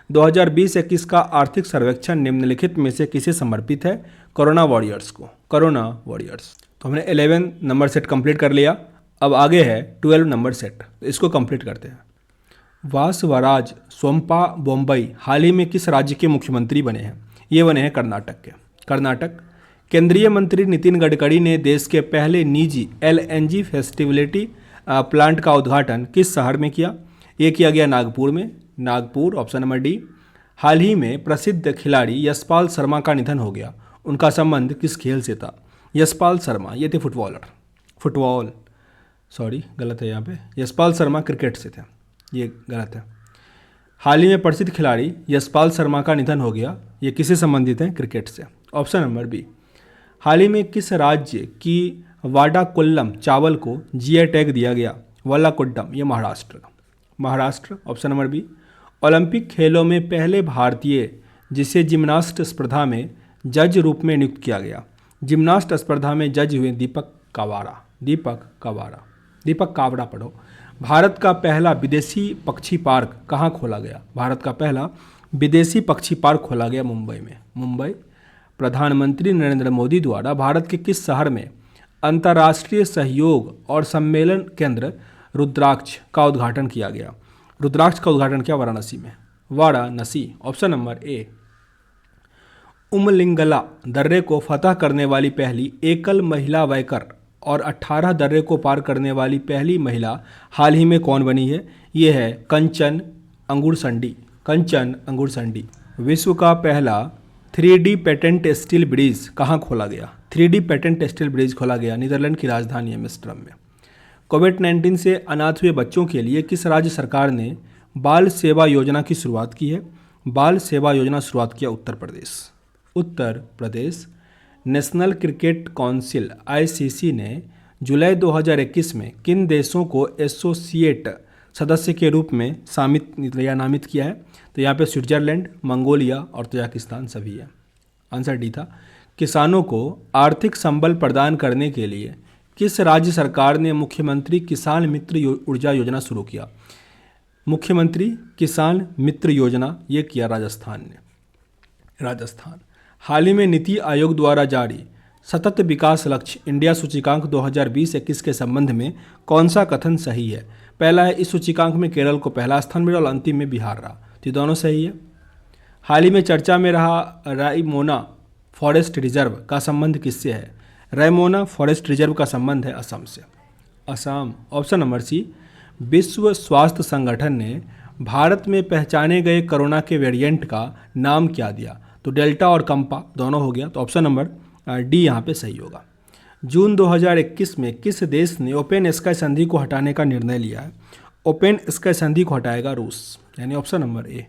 2020-21 का आर्थिक सर्वेक्षण निम्नलिखित में से किसे समर्पित है? कोरोना वॉरियर्स को, कोरोना वॉरियर्स। तो हमने 11 नंबर सेट कंप्लीट कर लिया, अब आगे है 12 नंबर सेट, इसको कंप्लीट करते हैं। वासवराज सोमपा बोम्बई हाल ही में किस राज्य के मुख्यमंत्री बने हैं? ये बने हैं कर्नाटक के, कर्नाटक। केंद्रीय मंत्री नितिन गडकरी ने देश के पहले निजी LNG फैसिलिटी प्लांट का उद्घाटन किस शहर में किया? ये किया गया नागपुर में, नागपुर, ऑप्शन नंबर डी। हाल ही में प्रसिद्ध खिलाड़ी यशपाल शर्मा का निधन हो गया, उनका संबंध किस खेल से था? यशपाल शर्मा ये थे फुटबॉलर, फुटबॉल, सॉरी गलत है यहाँ पे, यशपाल शर्मा क्रिकेट से थे, ये गलत है। हाल ही में प्रसिद्ध खिलाड़ी यशपाल शर्मा का निधन हो गया, ये किससे संबंधित हैं? क्रिकेट से, ऑप्शन नंबर बी। हाल ही में किस राज्य की वाडाकोल्लम चावल को GI टैग दिया गया? वल्लाकोड्डम ये Maharashtra, Maharashtra, option number B. Olympic खेलों में पहले भारतीय जिसे जिम्नास्ट स्पर्धा में जज रूप में नियुक्त किया गया? जिम्नास्ट स्पर्धा में जज हुए दीपक कावारा, दीपक कावारा, दीपक कावड़ा पढ़ो। भारत का पहला विदेशी पक्षी पार्क कहाँ खोला गया? भारत का पहला विदेशी पक्षी पार्क खोला गया मुंबई में, मुंबई। प्रधानमंत्री नरेंद्र मोदी द्वारा भारत के किस शहर में अंतर्राष्ट्रीय सहयोग और सम्मेलन केंद्र रुद्राक्ष का उद्घाटन किया गया? रुद्राक्ष का उद्घाटन किया वाराणसी में, वाराणसी, ऑप्शन नंबर ए। उमलिंगला दर्रे को फतह करने वाली पहली एकल महिला वैकर और 18 दर्रे को पार करने वाली पहली महिला हाल ही में कौन बनी है? ये है कंचन अंगुरसंडी। कंचन अंगुरसंडी। विश्व का पहला 3D पेटेंट स्टील ब्रिज कहाँ खोला गया? 3D पेटेंट स्टील ब्रिज खोला गया नीदरलैंड की राजधानी एम्स्टर्डम में। कोविड-19 से अनाथ हुए बच्चों के लिए किस राज्य सरकार ने बाल सेवा योजना की शुरुआत की है? बाल सेवा योजना शुरुआत किया Uttar Pradesh. Uttar Pradesh. National cricket council ICC ने जुलाई 2021 में किन देशों को एसोसिएट सदस्य के रूप में नामित किया है? तो यहाँ पे स्विट्जरलैंड, मंगोलिया और तजाकिस्तान सभी है। आंसर डी था। किसानों को आर्थिक संबल प्रदान करने के लिए किस राज्य सरकार ने मुख्यमंत्री किसान मित्र ऊर्जा योजना शुरू किया? मुख्यमंत्री किसान मित्र योजना ये किया राजस्थान ने। राजस्थान। हाल ही में नीति आयोग द्वारा जारी सतत विकास लक्ष्य इंडिया सूचकांक 2020-21 के संबंध में कौन सा कथन सही है? पहला है इस सूचकांक में केरल को पहला स्थान मिला और अंतिम में बिहार रहा, तो ये दोनों सही है। हाल ही में चर्चा में रहा रायमोना फॉरेस्ट रिजर्व का संबंध किससे है? रायमोना फॉरेस्ट रिजर्व का संबंध है असम से। असम। Option number C. विश्व स्वास्थ्य संगठन ने भारत में पहचाने गए कोरोना के वेरिएंट का नाम क्या दिया? तो डेल्टा और कंपा दोनों हो गया, तो ऑप्शन नंबर डी यहाँ पे सही होगा। जून 2021 में किस देश ने ओपन स्काई संधि को हटाने का निर्णय लिया है? ओपन स्काई संधि को हटाएगा रूस, यानी ऑप्शन नंबर ए।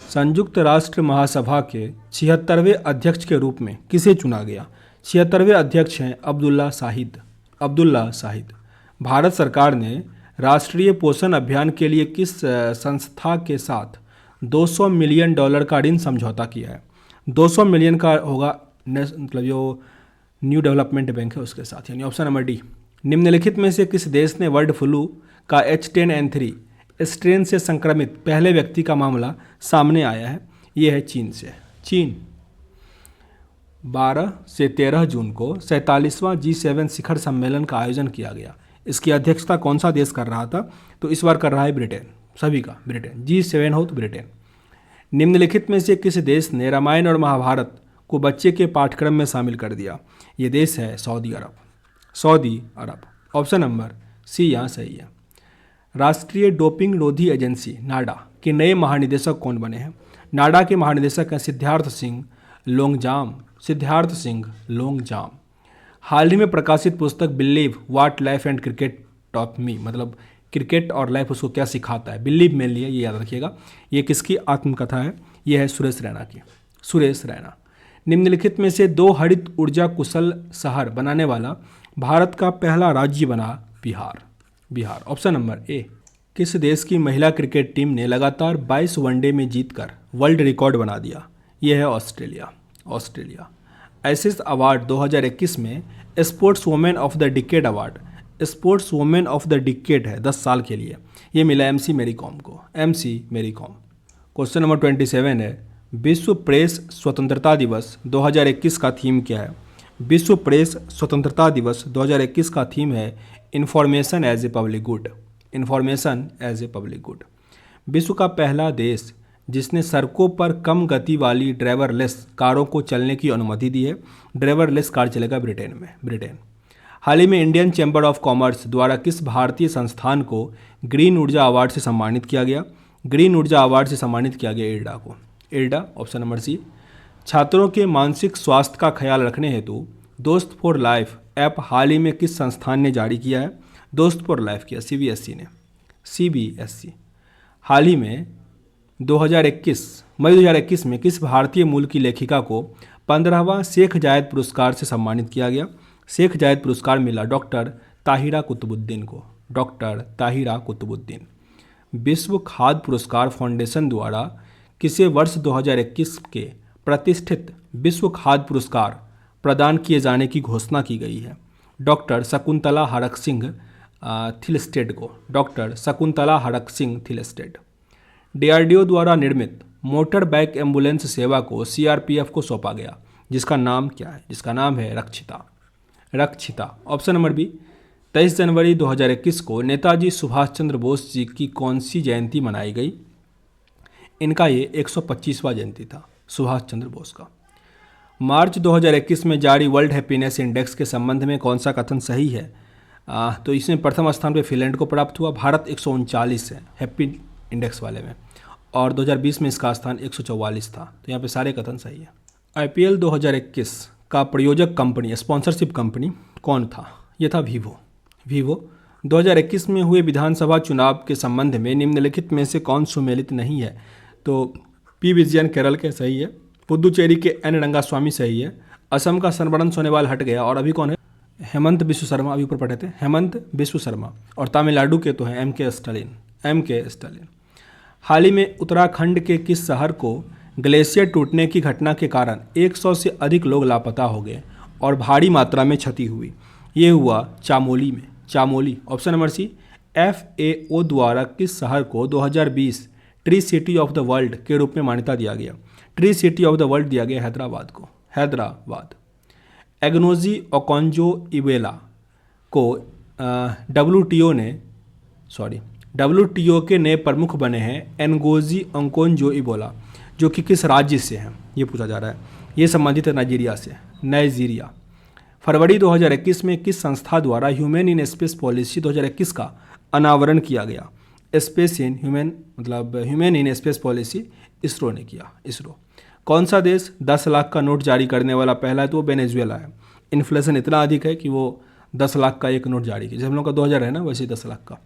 संयुक्त राष्ट्र महासभा के 76वें अध्यक्ष के रूप में किसे चुना गया? 76वें अध्यक्ष हैं अब्दुल्ला शाहिद। अब्दुल्ला शाहिद। भारत सरकार ने राष्ट्रीय पोषण अभियान के लिए किस संस्था के साथ $200 मिलियन का ऋण समझौता किया है? 200 मिलियन का होगा, मतलब जो न्यू डेवलपमेंट बैंक है उसके साथ, यानी ऑप्शन नंबर डी। निम्नलिखित में से किस देश ने बर्ड फ्लू का H10N3 स्ट्रेन से संक्रमित पहले व्यक्ति का मामला सामने आया है? ये है चीन से। चीन। 12 से 13 जून को 47वां G7 शिखर सम्मेलन का आयोजन किया गया। इसकी अध्यक्षता कौन सा देश कर रहा था? तो इस बार कर रहा है ब्रिटेन। सभी का ब्रिटेन। G7 हो तो ब्रिटेन। निम्नलिखित में से किस देश ने रामायण और महाभारत को बच्चे के पाठ्यक्रम में शामिल कर दिया? ये देश है सऊदी अरब। सऊदी अरब। ऑप्शन नंबर सी यहाँ सही है। राष्ट्रीय डोपिंग रोधी एजेंसी नाडा के नए महानिदेशक कौन बने हैं? नाडा के महानिदेशक हैं सिद्धार्थ सिंह लोंगजाम। सिद्धार्थ सिंह लोंगजाम। हाल ही में प्रकाशित पुस्तक believe what life and cricket taught me, मतलब क्रिकेट और लाइफ उसको क्या सिखाता है, बिलीव मेन लिया, ये याद रखिएगा। ये किसकी आत्मकथा है? ये है सुरेश रैना की। सुरेश रैना। निम्नलिखित में से 2 हरित ऊर्जा कुशल शहर बनाने वाला भारत का पहला राज्य बना बिहार। बिहार। ऑप्शन नंबर ए। किस देश की महिला क्रिकेट टीम ने लगातार 22 वनडे में जीतकर वर्ल्ड रिकॉर्ड बना दिया? यह है ऑस्ट्रेलिया। ऑस्ट्रेलिया। एसिस अवार्ड 2021 में sports women of the decade award, sports women of the decade है 10 साल के लिए, ये मिला MC मैरी कॉम को। MC Mary Kom. Question number 27 है विश्व प्रेस स्वतंत्रता दिवस 2021 का थीम क्या है? विश्व प्रेस स्वतंत्रता दिवस 2021 का थीम है information as a public good. Information as a public good. विश्व का पहला देश जिसने सड़कों पर कम गति वाली ड्राइवरलेस कारों को चलने की अनुमति दी है, ड्राइवरलेस कार चलेगा ब्रिटेन में। ब्रिटेन। हाल ही में इंडियन चैम्बर ऑफ कॉमर्स द्वारा किस भारतीय संस्थान को ग्रीन ऊर्जा अवार्ड से सम्मानित किया गया? ग्रीन ऊर्जा अवार्ड से सम्मानित किया गया इरडा को। इरडा। Option number C. छात्रों के मानसिक स्वास्थ्य का ख्याल रखने हेतु दोस्त फॉर लाइफ ऐप हाल ही में किस संस्थान ने जारी किया है? दोस्त फॉर लाइफ किया CBSE ने। CBSE। हाल ही में मई 2021 में किस भारतीय मूल की लेखिका को 15वां शेख जायद पुरस्कार से सम्मानित किया गया? शेख जायद पुरस्कार मिला डॉक्टर ताहिरा कुतुबुद्दीन को। डॉक्टर ताहिरा कुतुबुद्दीन। विश्व खाद्य पुरस्कार फाउंडेशन द्वारा किसे वर्ष 2021 के प्रतिष्ठित विश्व खाद्य पुरस्कार प्रदान किए जाने की घोषणा की गई है? डॉक्टर शकुंतला हरक सिंह थिलस्टेड को। डॉक्टर शकुंतला हरक सिंह थिलस्टेड। DRDO द्वारा निर्मित मोटर बाइक एम्बुलेंस सेवा को CRPF को सौंपा गया, जिसका नाम क्या है? जिसका नाम है रक्षिता। रक्षिता। Option number B. 23 जनवरी 2021 को नेताजी सुभाष चंद्र बोस जी की कौन सी जयंती मनाई गई? इनका ये 125वां जयंती था सुभाष चंद्र बोस का। मार्च 2021 में जारी वर्ल्ड हैप्पीनेस इंडेक्स के संबंध में कौन सा कथन सही है? तो इसमें प्रथम स्थान पे फिनलैंड को प्राप्त हुआ। भारत 139 है हैप्पी इंडेक्स वाले में, और 2020 में इसका स्थान 144 था। तो यहाँ पे सारे कथन सही है। IPL 2021 का प्रयोजक कंपनी, स्पॉन्सरशिप कंपनी कौन था? ये था वीवो। 2021 में हुए विधानसभा चुनाव के संबंध में निम्नलिखित में से कौन सुमेलित नहीं है? तो पी विजयन केरल के सही है, पुदुचेरी के एन रंगास्वामी सही है, असम का सर्बानंद सोनोवाल हट गया, और अभी कौन है? हेमंत बिस्व शर्मा, अभी ऊपर पढ़े थे, हेमंत बिस्व शर्मा। और तमिलनाडु के तो हैं MK स्टालिन। हाल ही में उत्तराखंड के किस शहर को ग्लेशियर टूटने की घटना के कारण 100 से अधिक लोग लापता हो गए और भारी मात्रा में क्षति हुई? ये हुआ Chamoli. Option number C. FAO द्वारा किस शहर को 2020 tree city of the world के रूप में मान्यता दिया गया? Tree city of the world दिया गया हैदराबाद। एग्नोजी ओकोंजो-इवेला को WTO के नए प्रमुख बने हैं एनगोजी ओकोंजो-इवेला, जो कि किस राज्य से हैं? ये पूछा जा रहा है। ये संबंधित है नाइजीरिया। फरवरी 2021 में किस संस्था द्वारा ह्यूमन इन स्पेस पॉलिसी 2021 का अनावरण किया गया? Human in space policy ISRO ने किया। कौन सा देश 10 लाख का नोट जारी करने वाला पहला है? तो वो वेनेजुएला है। इन्फ्लेशन इतना अधिक है कि वो 10 लाख का एक नोट जारी किया, जैसे हम लोग का 2000 है ना, वैसे 10 लाख का।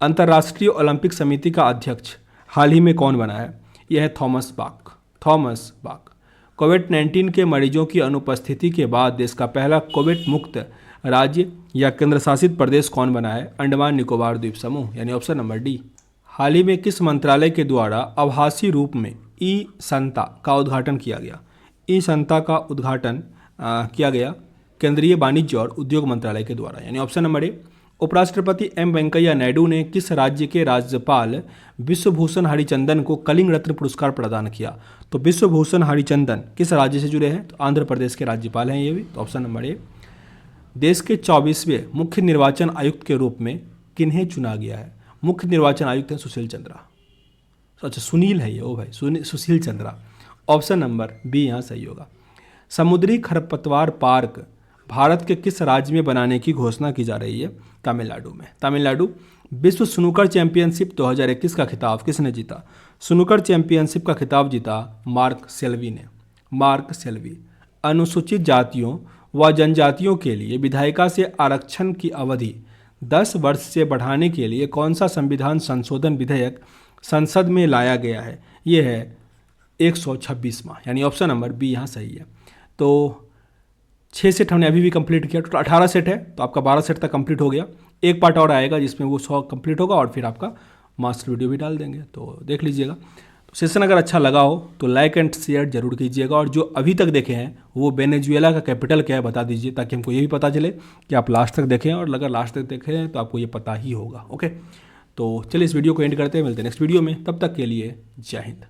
अंतर्राष्ट्रीय ओलंपिक समिति का अध्यक्ष हाल ही में कौन बना है? यह है थॉमस बाक। कोविड-19 के मरीजों की अनुपस्थिति के बाद देश का पहला कोविड मुक्त राज्य या केंद्र शासित प्रदेश कौन बना है? अंडमान निकोबार द्वीप समूह, यानी ऑप्शन नंबर डी। हाल ही में किस मंत्रालय के द्वारा आभासी रूप में ई-संता का उद्घाटन किया गया? ई-संता का उद्घाटन किया गया केंद्रीय वाणिज्य और उद्योग मंत्रालय के द्वारा, यानी ऑप्शन नंबर ए। उपराष्ट्रपति M वेंकैया नायडू ने किस राज्य के राज्यपाल विश्वभूषण हरिचंदन को कलिंग रत्न पुरस्कार प्रदान किया? तो विश्वभूषण हरिचंदन किस राज्य से जुड़े हैं? तो आंध्र प्रदेश के राज्यपाल हैं ये भी, तो ऑप्शन नंबर ए। देश के 24वें मुख्य निर्वाचन आयुक्त के रूप में किन्हें चुना गया है? मुख्य निर्वाचन आयुक्त हैं सुशील चंद्रा। अच्छा, सुनील है ये, ओ भाई, Sushil Chandra. Option number B यहाँ सही होगा। समुद्री खरपतवार पार्क भारत के किस राज्य में बनाने की घोषणा की जा रही है? तमिलनाडु। विश्व स्नूकर चैंपियनशिप 2021 का खिताब किसने जीता? स्नूकर चैंपियनशिप का खिताब जीता मार्क सेल्वी। अनुसूचित जातियों व जनजातियों के लिए विधायिका से आरक्षण की अवधि 10 वर्ष से बढ़ाने के लिए कौन सा संविधान संशोधन विधेयक संसद में लाया गया है? ये है 126वां, यानी ऑप्शन नंबर बी यहाँ सही है। तो 6 सेट हमने अभी भी कंप्लीट किया, टोटल 18 सेट है, तो आपका 12 सेट तक कंप्लीट हो गया। एक पार्ट और आएगा जिसमें वो 100 कंप्लीट होगा और फिर आपका मास्टर वीडियो भी डाल देंगे, तो देख लीजिएगा। तो सेशन अगर अच्छा लगा हो तो लाइक एंड शेयर जरूर कीजिएगा, और जो अभी तक देखे हैं वो वेनेजुएला का कैपिटल क्या है बता दीजिए, ताकि हमको ये भी पता चले कि आप लास्ट तक देखें, और अगर लास्ट तक देखें तो आपको ये पता ही होगा। ओके, तो चलिए इस वीडियो को एंड करते हैं, मिलते हैं नेक्स्ट वीडियो में, तब तक के लिए जय हिंद।